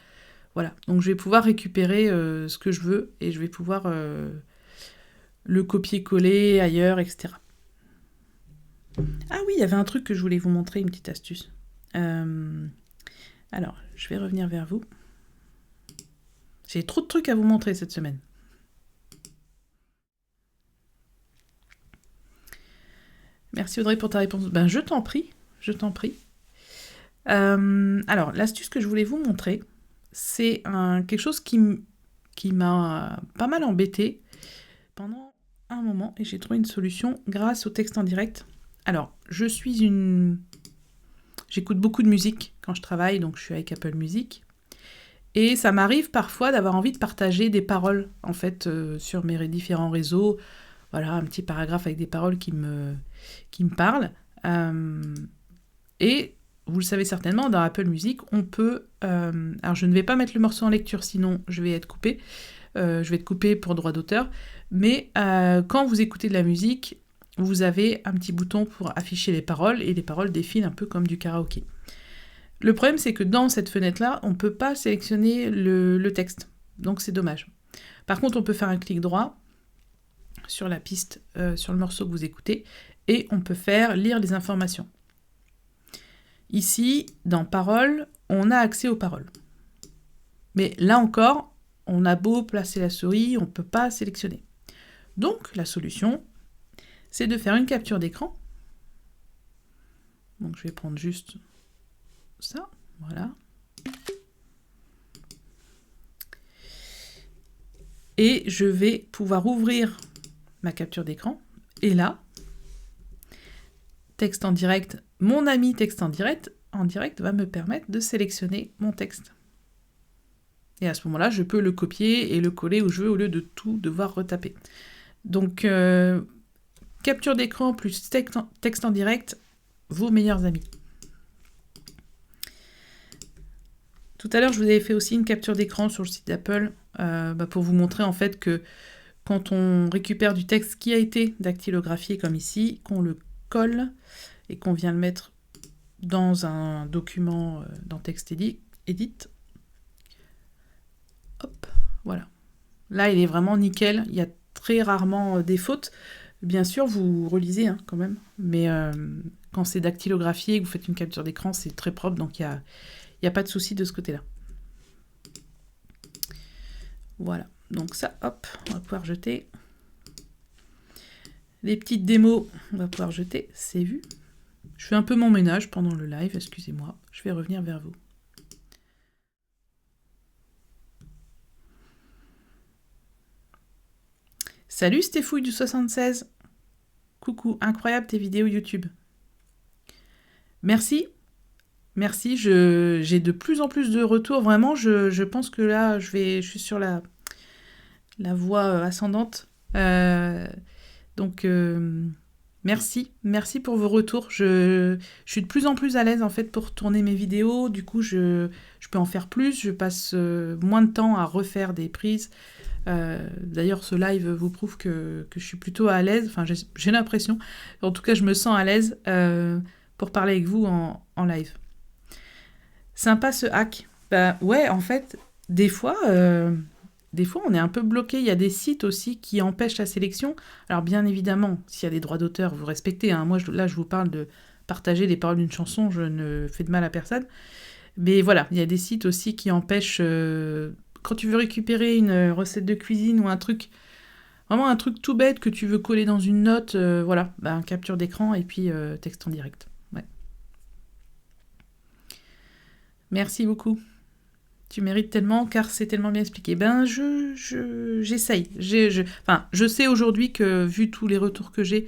S1: Voilà. Donc je vais pouvoir récupérer ce que je veux et je vais pouvoir le copier-coller ailleurs, etc. Ah oui, il y avait un truc que je voulais vous montrer, une petite astuce. Alors, je vais revenir vers vous. J'ai trop de trucs à vous montrer cette semaine. Merci Audrey pour ta réponse. Ben, je t'en prie. Alors, l'astuce que je voulais vous montrer, c'est quelque chose qui m'a pas mal embêtée pendant un moment et j'ai trouvé une solution grâce au texte en direct. Alors, j'écoute beaucoup de musique quand je travaille, donc je suis avec Apple Music. Et ça m'arrive parfois d'avoir envie de partager des paroles, en fait, sur mes différents réseaux. Voilà, un petit paragraphe avec des paroles qui me parlent. Et vous le savez certainement, dans Apple Music, on peut... alors, je ne vais pas mettre le morceau en lecture, sinon je vais être coupée. Je vais être coupée pour droit d'auteur. Mais quand vous écoutez de la musique, vous avez un petit bouton pour afficher les paroles, et les paroles défilent un peu comme du karaoké. Le problème, c'est que dans cette fenêtre-là, on ne peut pas sélectionner le texte. Donc c'est dommage. Par contre, on peut faire un clic droit sur la piste, sur le morceau que vous écoutez, et on peut faire lire les informations. Ici, dans paroles, on a accès aux paroles. Mais là encore, on a beau placer la souris, on ne peut pas sélectionner. Donc, la solution, c'est de faire une capture d'écran. Donc, je vais prendre juste ça, voilà. Et je vais pouvoir ouvrir ma capture d'écran. Et là, texte en direct, mon ami texte en direct va me permettre de sélectionner mon texte. Et à ce moment-là, je peux le copier et le coller où je veux au lieu de tout devoir retaper. Donc, capture d'écran plus texte en direct, vos meilleurs amis. Tout à l'heure, je vous avais fait aussi une capture d'écran sur le site d'Apple pour vous montrer en fait que quand on récupère du texte qui a été dactylographié comme ici, qu'on le colle et qu'on vient le mettre dans un document dans TextEdit, hop, voilà. Là, il est vraiment nickel. Il y a très rarement des fautes. Bien sûr, vous relisez quand même, mais quand c'est dactylographié et que vous faites une capture d'écran, c'est très propre, donc il n'y a pas de souci de ce côté-là. Voilà, donc ça, hop, on va pouvoir jeter. Les petites démos, on va pouvoir jeter, c'est vu. Je fais un peu mon ménage pendant le live, excusez-moi, je vais revenir vers vous. Salut Stéphouille du 76. Coucou, incroyable tes vidéos YouTube. Merci, j'ai de plus en plus de retours, vraiment, je pense que là, je suis sur la voie ascendante. Donc, merci pour vos retours. Je suis de plus en plus à l'aise, en fait, pour tourner mes vidéos. Du coup, je peux en faire plus. Je passe moins de temps à refaire des prises. D'ailleurs, ce live vous prouve que je suis plutôt à l'aise. Enfin, j'ai l'impression. En tout cas, je me sens à l'aise pour parler avec vous en live. Sympa ce hack. Bah ouais, en fait, des fois, des fois, on est un peu bloqué. Il y a des sites aussi qui empêchent la sélection. Alors, bien évidemment, s'il y a des droits d'auteur, vous respectez. Hein. Moi, là, je vous parle de partager les paroles d'une chanson. Je ne fais de mal à personne. Mais voilà, il y a des sites aussi qui empêchent... quand tu veux récupérer une recette de cuisine ou un truc... Vraiment un truc tout bête que tu veux coller dans une note, voilà, capture d'écran et puis texte en direct. Ouais. Merci beaucoup. Tu mérites tellement, car c'est tellement bien expliqué. J'essaye. Je sais aujourd'hui que, vu tous les retours que j'ai,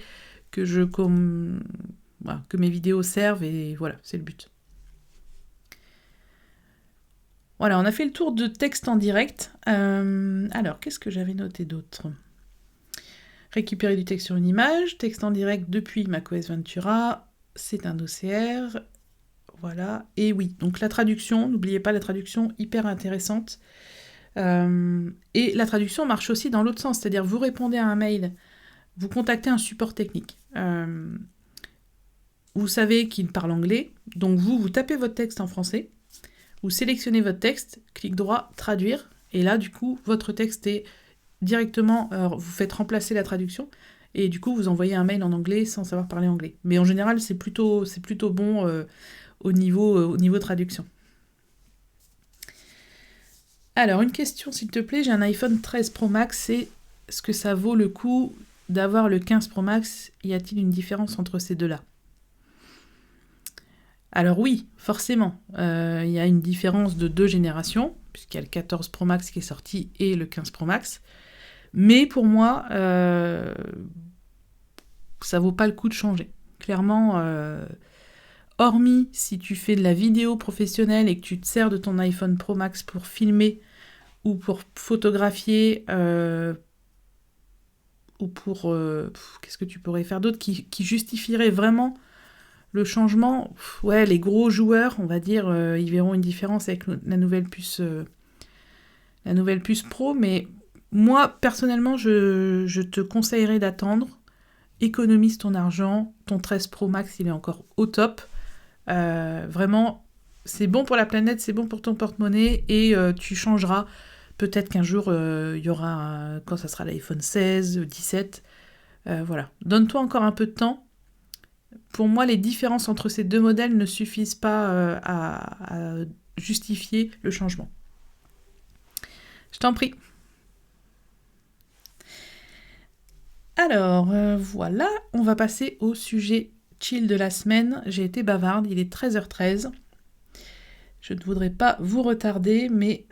S1: voilà, que mes vidéos servent, et voilà, c'est le but. Voilà, on a fait le tour de texte en direct. Alors, qu'est-ce que j'avais noté d'autre ? Récupérer du texte sur une image, texte en direct depuis macOS Ventura, c'est un OCR... Voilà, et oui, donc la traduction, n'oubliez pas la traduction, hyper intéressante. Et la traduction marche aussi dans l'autre sens, c'est-à-dire vous répondez à un mail, vous contactez un support technique. Vous savez qu'il parle anglais, donc vous tapez votre texte en français, vous sélectionnez votre texte, clic droit, traduire, et là, du coup, votre texte est directement, vous faites remplacer la traduction, et du coup, vous envoyez un mail en anglais sans savoir parler anglais. Mais en général, c'est plutôt bon... au niveau traduction. Alors, une question s'il te plaît, j'ai un iPhone 13 Pro Max, est-ce que ça vaut le coup d'avoir le 15 Pro Max ? Y a-t-il une différence entre ces deux-là ? Alors oui, forcément, y a une différence de 2 générations, puisqu'il y a le 14 Pro Max qui est sorti et le 15 Pro Max, mais pour moi, ça vaut pas le coup de changer. Clairement... hormis si tu fais de la vidéo professionnelle et que tu te sers de ton iPhone Pro Max pour filmer ou pour photographier ou pour... qu'est-ce que tu pourrais faire d'autre qui justifierait vraiment le changement ? Ouais, les gros joueurs, on va dire, ils verront une différence avec la nouvelle puce Pro, mais moi, personnellement, je te conseillerais d'attendre. Économise ton argent, ton 13 Pro Max, il est encore au top. Vraiment, c'est bon pour la planète, c'est bon pour ton porte-monnaie et tu changeras. Peut-être qu'un jour, il y aura, quand ça sera l'iPhone 16, 17, voilà. Donne-toi encore un peu de temps. Pour moi, les différences entre ces deux modèles ne suffisent pas à justifier le changement. Je t'en prie. Alors, voilà, on va passer au sujet chill de la semaine. J'ai été bavarde, il est 13h13. Je ne voudrais pas vous retarder, mais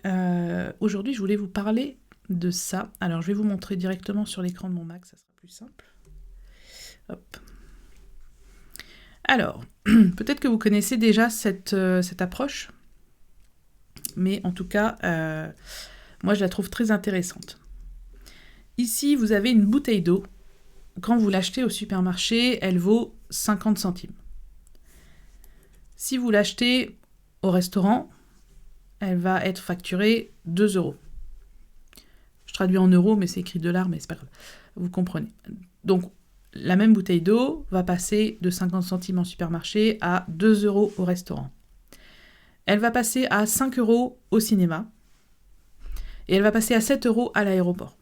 S1: aujourd'hui, je voulais vous parler de ça. Alors, je vais vous montrer directement sur l'écran de mon Mac, ça sera plus simple. Hop. Alors, peut-être que vous connaissez déjà cette approche, mais en tout cas, moi, je la trouve très intéressante. Ici, vous avez une bouteille d'eau. Quand vous l'achetez au supermarché, elle vaut 50 centimes. Si vous l'achetez au restaurant, elle va être facturée 2 €. Je traduis en euros, mais c'est écrit $, mais c'est pas grave. Vous comprenez. Donc, la même bouteille d'eau va passer de 50 centimes en supermarché à 2 € au restaurant. Elle va passer à 5 € au cinéma. Et elle va passer à 7 € à l'aéroport.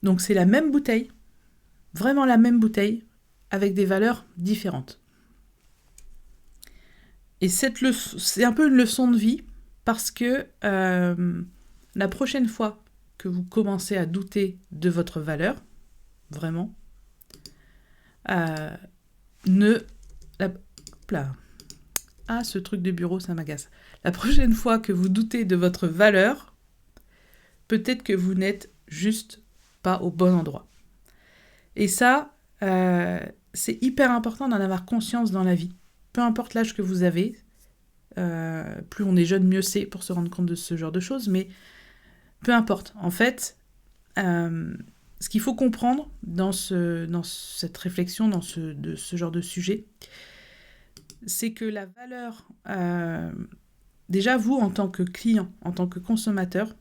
S1: Donc c'est la même bouteille, vraiment la même bouteille, avec des valeurs différentes. Et c'est un peu une leçon de vie, parce que la prochaine fois que vous commencez à douter de votre valeur, vraiment, ce truc de bureau, ça m'agace. La prochaine fois que vous doutez de votre valeur, peut-être que vous n'êtes juste pas au bon endroit. Et ça, c'est hyper important d'en avoir conscience dans la vie. Peu importe l'âge que vous avez, plus on est jeune, mieux c'est pour se rendre compte de ce genre de choses, mais peu importe. En fait, ce qu'il faut comprendre dans cette réflexion, dans ce genre de sujet, c'est que la valeur, déjà vous en tant que client, en tant que consommateur,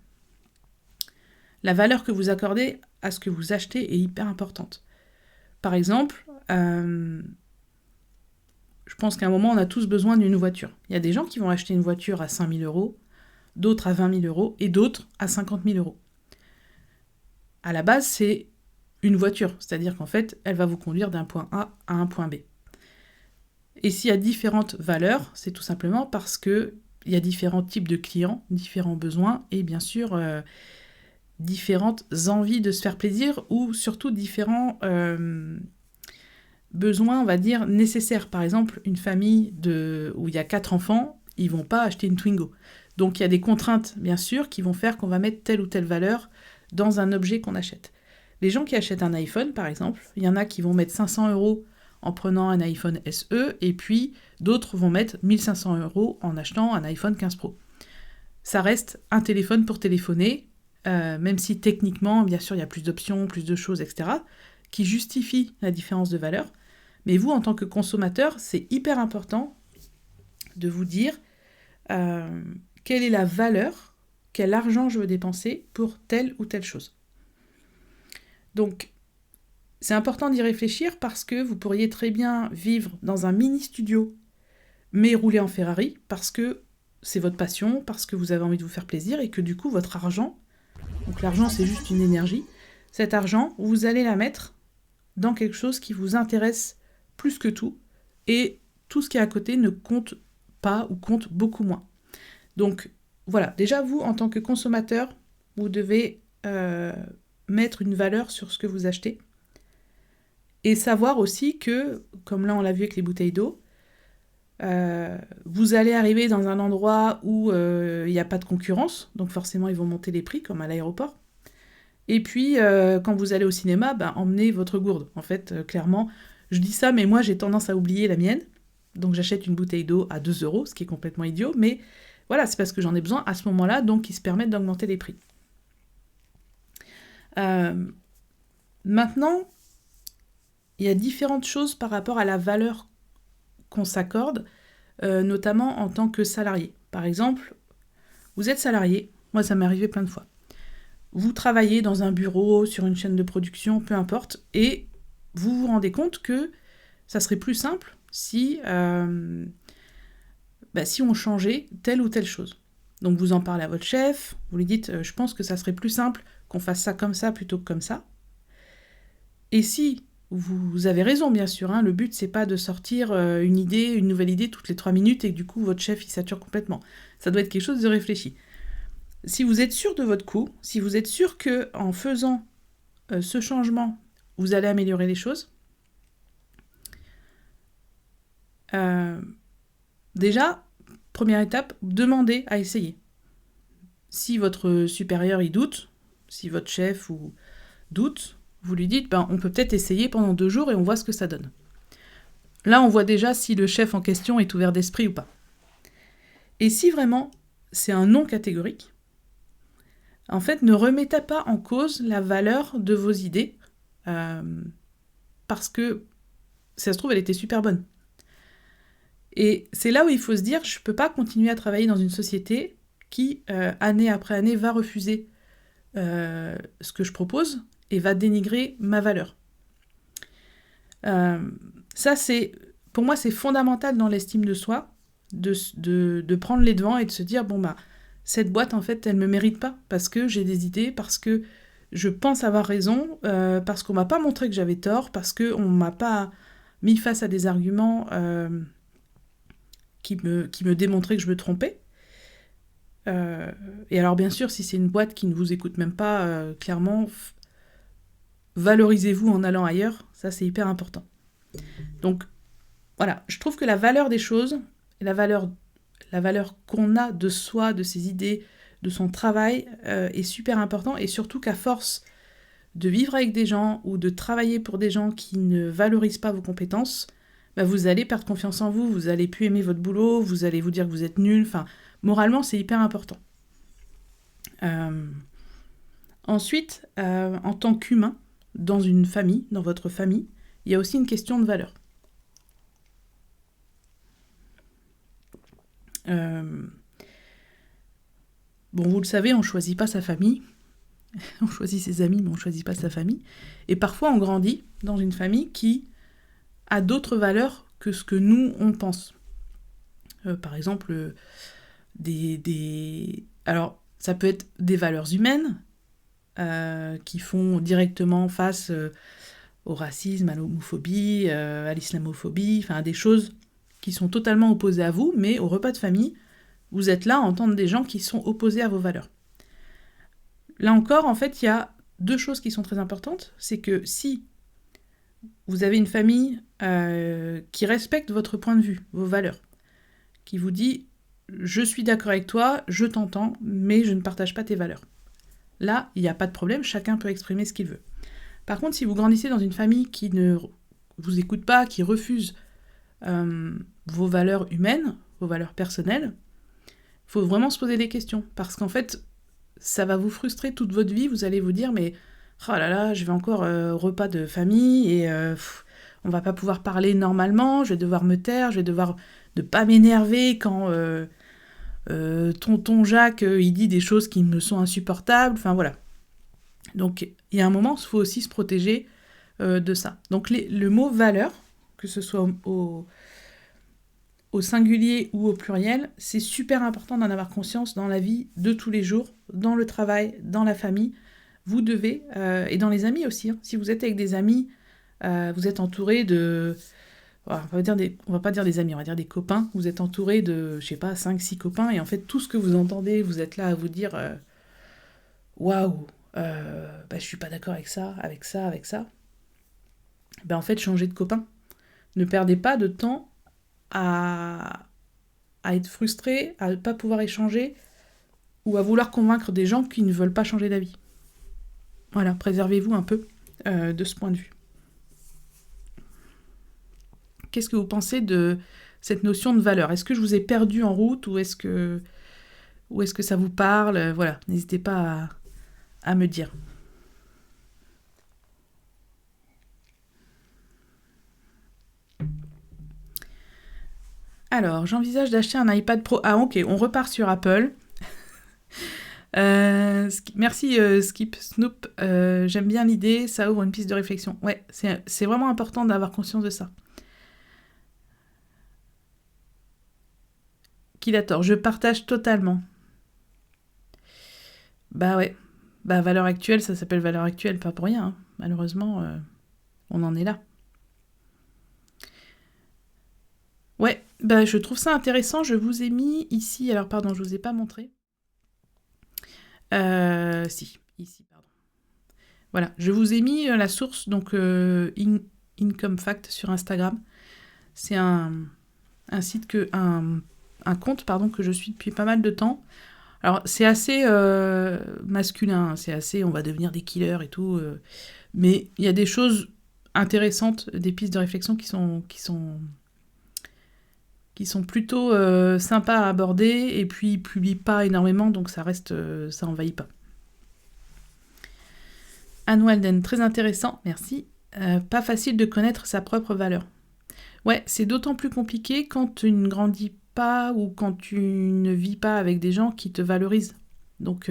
S1: la valeur que vous accordez à ce que vous achetez est hyper importante. Par exemple, je pense qu'à un moment, on a tous besoin d'une voiture. Il y a des gens qui vont acheter une voiture à 5 000 €, d'autres à 20 000 euros et d'autres à 50 000 euros. À la base, c'est une voiture, c'est-à-dire qu'en fait, elle va vous conduire d'un point A à un point B. Et s'il y a différentes valeurs, c'est tout simplement parce qu'il y a différents types de clients, différents besoins et bien sûr différentes envies de se faire plaisir ou surtout différents besoins, on va dire, nécessaires. Par exemple, une famille où il y a 4 enfants, ils vont pas acheter une Twingo. Donc il y a des contraintes, bien sûr, qui vont faire qu'on va mettre telle ou telle valeur dans un objet qu'on achète. Les gens qui achètent un iPhone, par exemple, il y en a qui vont mettre 500 euros en prenant un iPhone SE, et puis d'autres vont mettre 1500 euros en achetant un iPhone 15 Pro. Ça reste un téléphone pour téléphoner, même si techniquement, bien sûr, il y a plus d'options, plus de choses, etc., qui justifient la différence de valeur. Mais vous, en tant que consommateur, c'est hyper important de vous dire quelle est la valeur, quel argent je veux dépenser pour telle ou telle chose. Donc, c'est important d'y réfléchir parce que vous pourriez très bien vivre dans un mini studio, mais rouler en Ferrari, parce que c'est votre passion, parce que vous avez envie de vous faire plaisir, et que du coup, votre argent, donc l'argent c'est juste une énergie, cet argent, vous allez la mettre dans quelque chose qui vous intéresse plus que tout, et tout ce qui est à côté ne compte pas ou compte beaucoup moins. Donc voilà, déjà vous, en tant que consommateur, vous devez mettre une valeur sur ce que vous achetez, et savoir aussi que, comme là on l'a vu avec les bouteilles d'eau, vous allez arriver dans un endroit où il n'y a pas de concurrence, donc forcément ils vont monter les prix, comme à l'aéroport. Et puis, quand vous allez au cinéma, emmenez votre gourde. En fait, clairement, je dis ça, mais moi j'ai tendance à oublier la mienne. Donc j'achète une bouteille d'eau à 2 euros, ce qui est complètement idiot, mais voilà, c'est parce que j'en ai besoin à ce moment-là, donc ils se permettent d'augmenter les prix. Maintenant, il y a différentes choses par rapport à la valeur qu'on s'accorde, notamment en tant que salarié. Par exemple, vous êtes salarié, moi ça m'est arrivé plein de fois. Vous travaillez dans un bureau, sur une chaîne de production, peu importe, et vous vous rendez compte que ça serait plus simple si on changeait telle ou telle chose. Donc vous en parlez à votre chef, vous lui dites je pense que ça serait plus simple qu'on fasse ça comme ça plutôt que comme ça. Et si vous avez raison, bien sûr, le but c'est pas de sortir une nouvelle idée toutes les 3 minutes et que du coup votre chef il sature complètement. Ça doit être quelque chose de réfléchi. Si vous êtes sûr de votre coup, si vous êtes sûr qu'en faisant ce changement, vous allez améliorer les choses, déjà, première étape, demandez à essayer. Si votre supérieur y doute, si votre chef doute, vous lui dites, on peut peut-être essayer pendant 2 jours et on voit ce que ça donne. Là, on voit déjà si le chef en question est ouvert d'esprit ou pas. Et si vraiment c'est un non catégorique, en fait, ne remettez pas en cause la valeur de vos idées, parce que, si ça se trouve, elle était super bonne. Et c'est là où il faut se dire, je ne peux pas continuer à travailler dans une société qui, année après année, va refuser ce que je propose et va dénigrer ma valeur. Ça, pour moi, c'est fondamental dans l'estime de soi, de prendre les devants et de se dire, cette boîte, en fait, elle ne me mérite pas, parce que j'ai des idées, parce que je pense avoir raison, parce qu'on ne m'a pas montré que j'avais tort, parce qu'on ne m'a pas mis face à des arguments qui me démontraient que je me trompais. Et alors, bien sûr, si c'est une boîte qui ne vous écoute même pas, clairement, valorisez-vous en allant ailleurs, ça c'est hyper important. Donc, voilà, je trouve que la valeur des choses, la valeur qu'on a de soi, de ses idées, de son travail est super important, et surtout qu'à force de vivre avec des gens ou de travailler pour des gens qui ne valorisent pas vos compétences, vous allez perdre confiance en vous, vous allez plus aimer votre boulot, vous allez vous dire que vous êtes nul, moralement c'est hyper important. Ensuite, en tant qu'humain, dans une famille, dans votre famille, il y a aussi une question de valeur. Vous le savez, on ne choisit pas sa famille, on choisit ses amis, mais on ne choisit pas sa famille. Et parfois, on grandit dans une famille qui a d'autres valeurs que ce que nous, on pense. Par exemple, des Alors, ça peut être des valeurs humaines qui font directement face au racisme, à l'homophobie, à l'islamophobie, enfin à des choses qui sont totalement opposées à vous, mais au repas de famille, vous êtes là à entendre des gens qui sont opposés à vos valeurs. Là encore, en fait, il y a deux choses qui sont très importantes. C'est que si vous avez une famille qui respecte votre point de vue, vos valeurs, qui vous dit « je suis d'accord avec toi, je t'entends, mais je ne partage pas tes valeurs ». Là, il n'y a pas de problème, chacun peut exprimer ce qu'il veut. Par contre, si vous grandissez dans une famille qui ne vous écoute pas, qui refuse vos valeurs humaines, vos valeurs personnelles, il faut vraiment se poser des questions. Parce qu'en fait, ça va vous frustrer toute votre vie. Vous allez vous dire, mais oh là là, je vais encore au repas de famille et on va pas pouvoir parler normalement, je vais devoir me taire, je vais devoir ne pas m'énerver quand tonton Jacques, il dit des choses qui me sont insupportables. Enfin voilà. Donc, il y a un moment, il faut aussi se protéger de ça. Donc, le mot « valeur », que ce soit au singulier ou au pluriel, c'est super important d'en avoir conscience dans la vie de tous les jours, dans le travail, dans la famille. Vous devez, et dans les amis aussi, hein. Si vous êtes avec des amis, vous êtes entouré de... On va pas dire des amis, on va dire des copains. Vous êtes entouré de, je sais pas, 5-6 copains, et en fait, tout ce que vous entendez, vous êtes là à vous dire « Waouh !» je suis pas d'accord avec ça, avec ça, avec ça. En fait, changez de copain. Ne perdez pas de temps à être frustré, à ne pas pouvoir échanger ou à vouloir convaincre des gens qui ne veulent pas changer d'avis. Voilà, préservez-vous un peu de ce point de vue. Qu'est-ce que vous pensez de cette notion de valeur ? Est-ce que je vous ai perdu en route ou est-ce que ça vous parle ? Voilà, n'hésitez pas à me dire. Alors, j'envisage d'acheter un iPad Pro. Ah ok, on repart sur Apple. Merci Skip Snoop, j'aime bien l'idée, ça ouvre une piste de réflexion. Ouais, c'est vraiment important d'avoir conscience de ça. Qu'il a tort, je partage totalement. Bah ouais, valeur actuelle, ça s'appelle valeur actuelle, pas pour rien, hein. Malheureusement, on en est là. Ouais, je trouve ça intéressant, je vous ai mis ici, alors pardon, je vous ai pas montré. Si, ici, pardon. Voilà, je vous ai mis la source, donc Income Fact sur Instagram. C'est un site un compte que je suis depuis pas mal de temps. Alors, c'est assez masculin, hein, c'est assez, on va devenir des killers et tout, mais il y a des choses intéressantes, des pistes de réflexion qui sont plutôt sympas à aborder, et puis ils publient pas énormément, donc ça reste, ça envahit pas. Anne Walden, très intéressant, merci. Pas facile de connaître sa propre valeur. Ouais, c'est d'autant plus compliqué quand tu ne grandis pas ou quand tu ne vis pas avec des gens qui te valorisent. Donc,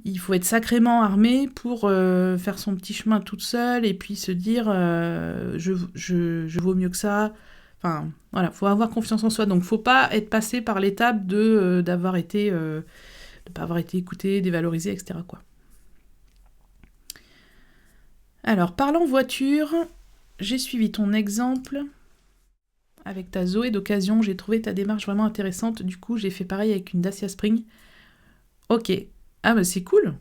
S1: il faut être sacrément armé pour faire son petit chemin toute seule et puis se dire je vaux mieux que ça. Enfin, voilà, faut avoir confiance en soi. Donc, faut pas être passé par l'étape de pas avoir été écouté, dévalorisé, etc., quoi. Alors, parlons voiture, j'ai suivi ton exemple avec ta Zoé d'occasion, j'ai trouvé ta démarche vraiment intéressante, du coup j'ai fait pareil avec une Dacia Spring. Ok, ah c'est cool.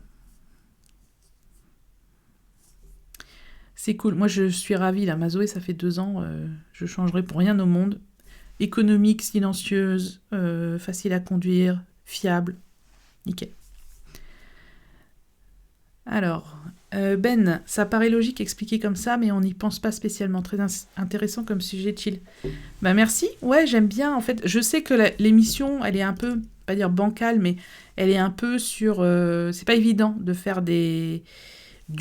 S1: C'est cool, moi je suis ravie, là, ma Zoé ça fait 2 ans, je changerai pour rien au monde. Économique, silencieuse, facile à conduire, fiable, nickel. Alors, Ben, ça paraît logique expliqué comme ça, mais on n'y pense pas spécialement. Très intéressant comme sujet chill. Merci. Ouais, j'aime bien. En fait, je sais que l'émission, elle est un peu, pas dire bancale, mais elle est un peu sur... c'est pas évident de faire du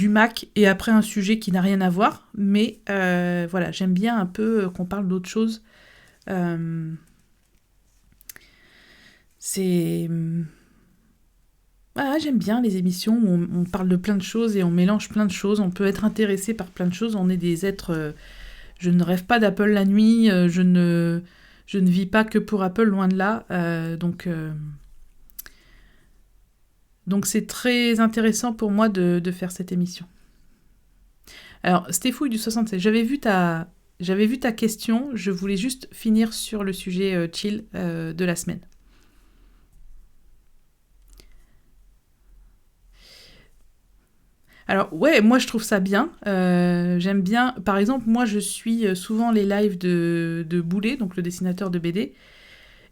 S1: Mac et après un sujet qui n'a rien à voir. Mais voilà, j'aime bien un peu qu'on parle d'autre chose. J'aime bien les émissions où on parle de plein de choses et on mélange plein de choses. On peut être intéressé par plein de choses. On est des êtres... je ne rêve pas d'Apple la nuit. Je ne vis pas que pour Apple, loin de là. Donc, Donc c'est très intéressant pour moi de faire cette émission. Alors, Stéphouille du 76, j'avais vu ta question, je voulais juste finir sur le sujet chill de la semaine. Alors, ouais, moi je trouve ça bien. J'aime bien. Par exemple, moi je suis souvent les lives de Boulet, donc le dessinateur de BD.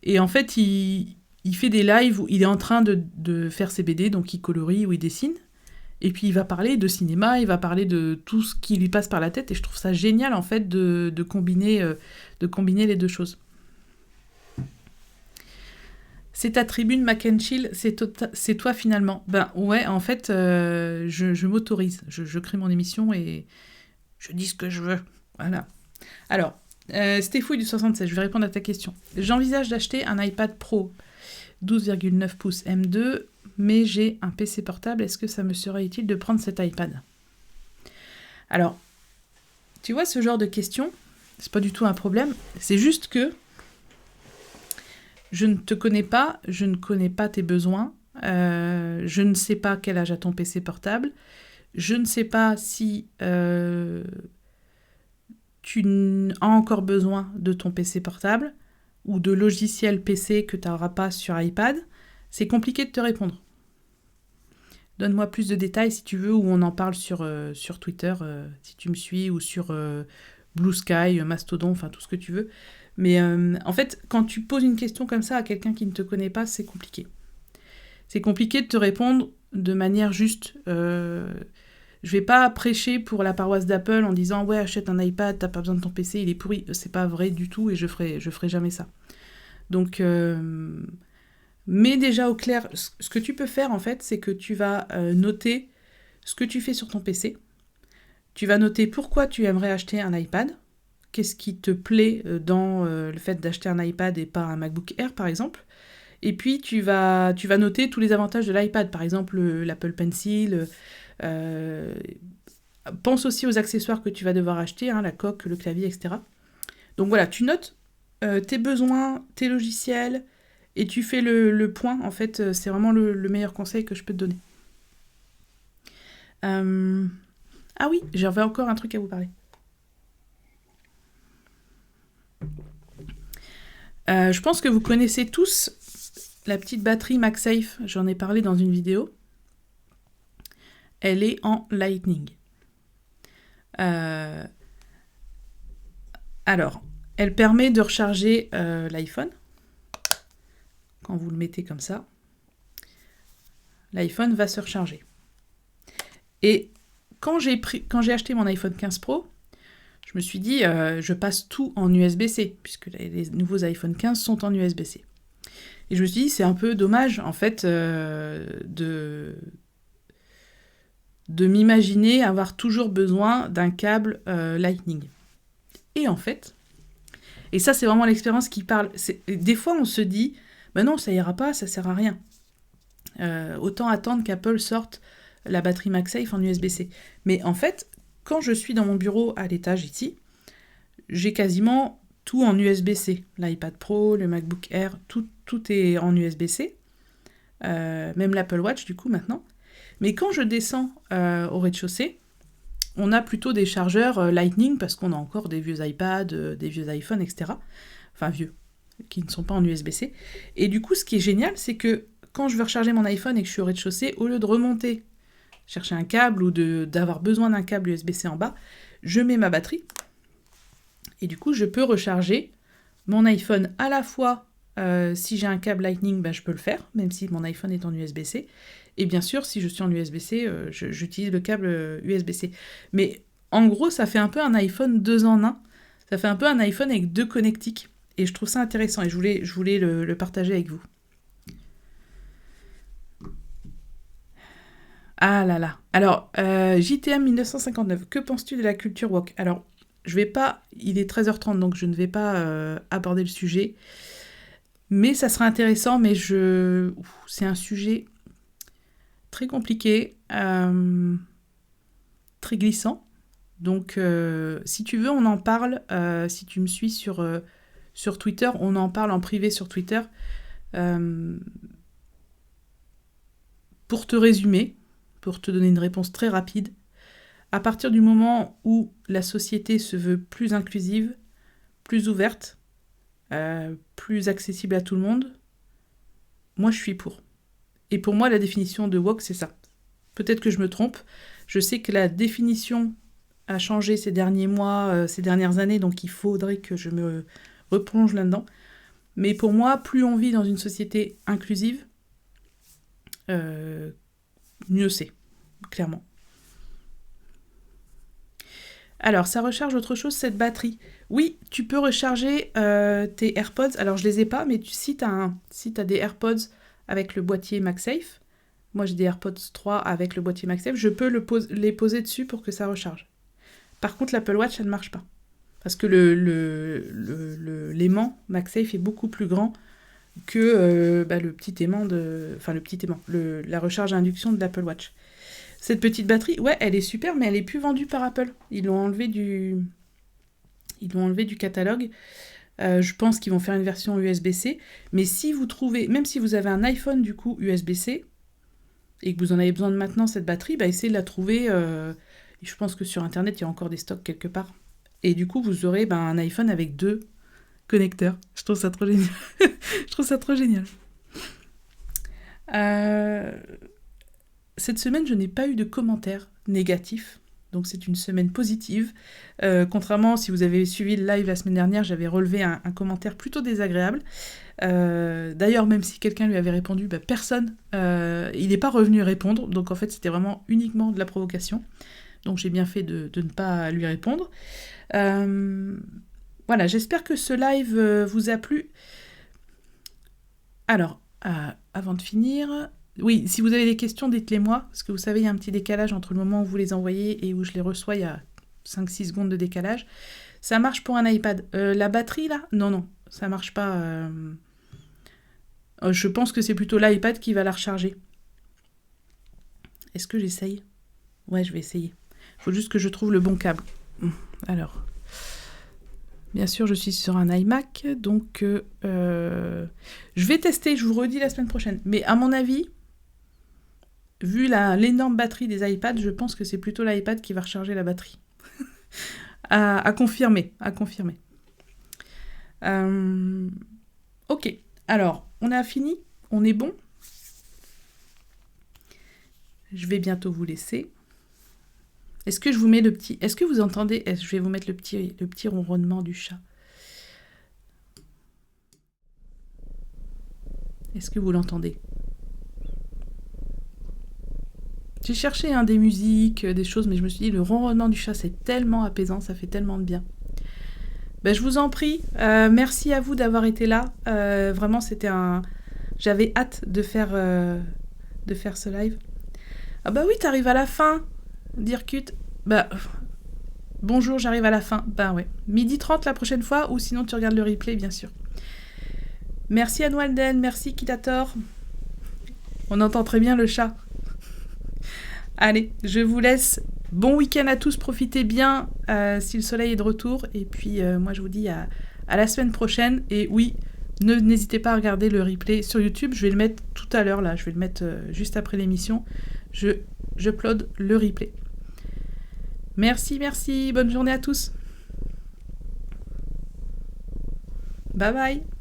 S1: Et en fait, il fait des lives où il est en train de faire ses BD, donc il colorie ou il dessine. Et puis il va parler de cinéma, il va parler de tout ce qui lui passe par la tête. Et je trouve ça génial en fait de combiner les deux choses. C'est ta tribune Mac and Chill, c'est toi finalement. Ben ouais, en fait, je m'autorise. Je crée mon émission et je dis ce que je veux. Voilà. Alors, Stéphouille du 76, je vais répondre à ta question. J'envisage d'acheter un iPad Pro 12,9 pouces M2, mais j'ai un PC portable. Est-ce que ça me serait utile de prendre cet iPad ? Alors, tu vois, ce genre de questions, c'est pas du tout un problème. C'est juste que je ne te connais pas, je ne connais pas tes besoins, je ne sais pas quel âge a ton PC portable, je ne sais pas si tu as encore besoin de ton PC portable ou de logiciels PC que tu n'auras pas sur iPad. C'est compliqué de te répondre. Donne-moi plus de détails si tu veux, ou on en parle sur Twitter, si tu me suis, ou sur Blue Sky, Mastodon, enfin tout ce que tu veux. Mais en fait, quand tu poses une question comme ça à quelqu'un qui ne te connaît pas, c'est compliqué. C'est compliqué de te répondre de manière juste. Je vais pas prêcher pour la paroisse d'Apple en disant ouais, achète un iPad, t'as pas besoin de ton PC, il est pourri. C'est pas vrai du tout et je ferai jamais ça. Donc, mets déjà au clair. Ce que tu peux faire en fait, c'est que tu vas noter ce que tu fais sur ton PC. Tu vas noter pourquoi tu aimerais acheter un iPad. Qu'est-ce qui te plaît dans le fait d'acheter un iPad et pas un MacBook Air, par exemple. Et puis, tu vas noter tous les avantages de l'iPad. Par exemple, l'Apple Pencil. Pense aussi aux accessoires que tu vas devoir acheter, hein, la coque, le clavier, etc. Donc voilà, tu notes tes besoins, tes logiciels, et tu fais le point. En fait, c'est vraiment le meilleur conseil que je peux te donner. Ah oui, j'avais encore un truc à vous parler. Je pense que vous connaissez tous la petite batterie MagSafe. J'en ai parlé dans une vidéo. Elle est en Lightning. Alors, elle permet de recharger l'iPhone. Quand vous le mettez comme ça, l'iPhone va se recharger. Et quand j'ai acheté mon iPhone 15 Pro, je me suis dit, je passe tout en USB-C, puisque les nouveaux iPhone 15 sont en USB-C. Et je me suis dit, c'est un peu dommage, en fait, de m'imaginer avoir toujours besoin d'un câble Lightning. Et en fait, et ça c'est vraiment l'expérience qui parle, des fois on se dit, ben non, ça ira pas, ça sert à rien. Autant attendre qu'Apple sorte la batterie MagSafe en USB-C. Mais en fait, quand je suis dans mon bureau à l'étage ici, j'ai quasiment tout en USB-C. L'iPad Pro, le MacBook Air, tout est en USB-C. Même l'Apple Watch du coup maintenant. Mais quand je descends au rez-de-chaussée, on a plutôt des chargeurs Lightning parce qu'on a encore des vieux iPads, des vieux iPhones, etc. Enfin vieux, qui ne sont pas en USB-C. Et du coup, ce qui est génial, c'est que quand je veux recharger mon iPhone et que je suis au rez-de-chaussée, au lieu de remonter, chercher un câble ou d'avoir besoin d'un câble USB-C en bas, je mets ma batterie. Et du coup, je peux recharger mon iPhone à la fois, si j'ai un câble Lightning, ben, je peux le faire, même si mon iPhone est en USB-C. Et bien sûr, si je suis en USB-C, j'utilise le câble USB-C. Mais en gros, ça fait un peu un iPhone 2 en 1. Ça fait un peu un iPhone avec 2 connectiques. Et je trouve ça intéressant et je voulais le partager avec vous. Ah là là. Alors, JTM 1959, que penses-tu de la culture woke ? Alors, je vais pas... Il est 13h30, donc je ne vais pas aborder le sujet. Mais ça sera intéressant, mais c'est un sujet très compliqué, très glissant. Donc, si tu veux, on en parle. Si tu me suis sur Twitter, on en parle en privé sur Twitter. Pour te résumer, pour te donner une réponse très rapide, à partir du moment où la société se veut plus inclusive, plus ouverte, plus accessible à tout le monde, moi je suis pour. Et pour moi, la définition de woke, c'est ça. Peut-être que je me trompe. Je sais que la définition a changé ces derniers mois, ces dernières années, donc il faudrait que je me replonge là-dedans. Mais pour moi, plus on vit dans une société inclusive, mieux c'est, clairement. Alors, ça recharge autre chose, cette batterie. Oui, tu peux recharger tes AirPods. Alors, je les ai pas, mais si tu as des AirPods avec le boîtier MagSafe, moi j'ai des AirPods 3 avec le boîtier MagSafe, je peux les poser dessus pour que ça recharge. Par contre, l'Apple Watch, ça ne marche pas. Parce que l'aimant MagSafe est beaucoup plus grand que le petit aimant la recharge à induction de l'Apple Watch. Cette petite batterie, ouais, elle est super, mais elle est plus vendue par Apple. Ils l'ont enlevé du catalogue. Je pense qu'ils vont faire une version USB-C. Mais si vous trouvez, même si vous avez un iPhone du coup USB-C et que vous en avez besoin de maintenant cette batterie, essayez de la trouver. Je pense que sur Internet, il y a encore des stocks quelque part. Et du coup, vous aurez un iPhone avec 2 connecteurs. Je trouve ça trop génial. Je trouve ça trop génial. Cette semaine, je n'ai pas eu de commentaires négatifs. Donc c'est une semaine positive. Contrairement, si vous avez suivi le live la semaine dernière, j'avais relevé un commentaire plutôt désagréable. D'ailleurs, même si quelqu'un lui avait répondu, personne, il n'est pas revenu répondre. Donc en fait, c'était vraiment uniquement de la provocation. Donc j'ai bien fait de ne pas lui répondre. Voilà, j'espère que ce live vous a plu. Alors, avant de finir... Oui, si vous avez des questions, dites-les-moi, parce que vous savez, il y a un petit décalage entre le moment où vous les envoyez et où je les reçois, il y a 5-6 secondes de décalage. Ça marche pour un iPad. La batterie, là ? Non, ça marche pas. Je pense que c'est plutôt l'iPad qui va la recharger. Est-ce que j'essaye ? Ouais, je vais essayer. Il faut juste que je trouve le bon câble. Alors... Bien sûr, je suis sur un iMac, donc je vais tester, je vous redis la semaine prochaine. Mais à mon avis, vu l'énorme batterie des iPads, je pense que c'est plutôt l'iPad qui va recharger la batterie. à confirmer. Ok, alors, on a fini, on est bon. Je vais bientôt vous laisser. Est-ce que je vous mets le petit... Est-ce que vous entendez... Je vais vous mettre le petit ronronnement du chat. Est-ce que vous l'entendez ? J'ai cherché des musiques, des choses, mais je me suis dit, le ronronnement du chat, c'est tellement apaisant, ça fait tellement de bien. Je vous en prie, merci à vous d'avoir été là. Vraiment, c'était J'avais hâte de faire ce live. Ah oui, t'arrives à la fin, Dirkut. Bonjour, j'arrive à la fin. Ouais. 12h30 la prochaine fois, ou sinon tu regardes le replay, bien sûr. Merci Anoualden, merci Kidator. On entend très bien le chat. Allez, je vous laisse. Bon week-end à tous, profitez bien si le soleil est de retour. Et puis moi je vous dis à la semaine prochaine. Et oui, n'hésitez pas à regarder le replay sur YouTube. Je vais le mettre tout à l'heure là, je vais le mettre juste après l'émission. J'upload le replay. Merci, bonne journée à tous. Bye bye.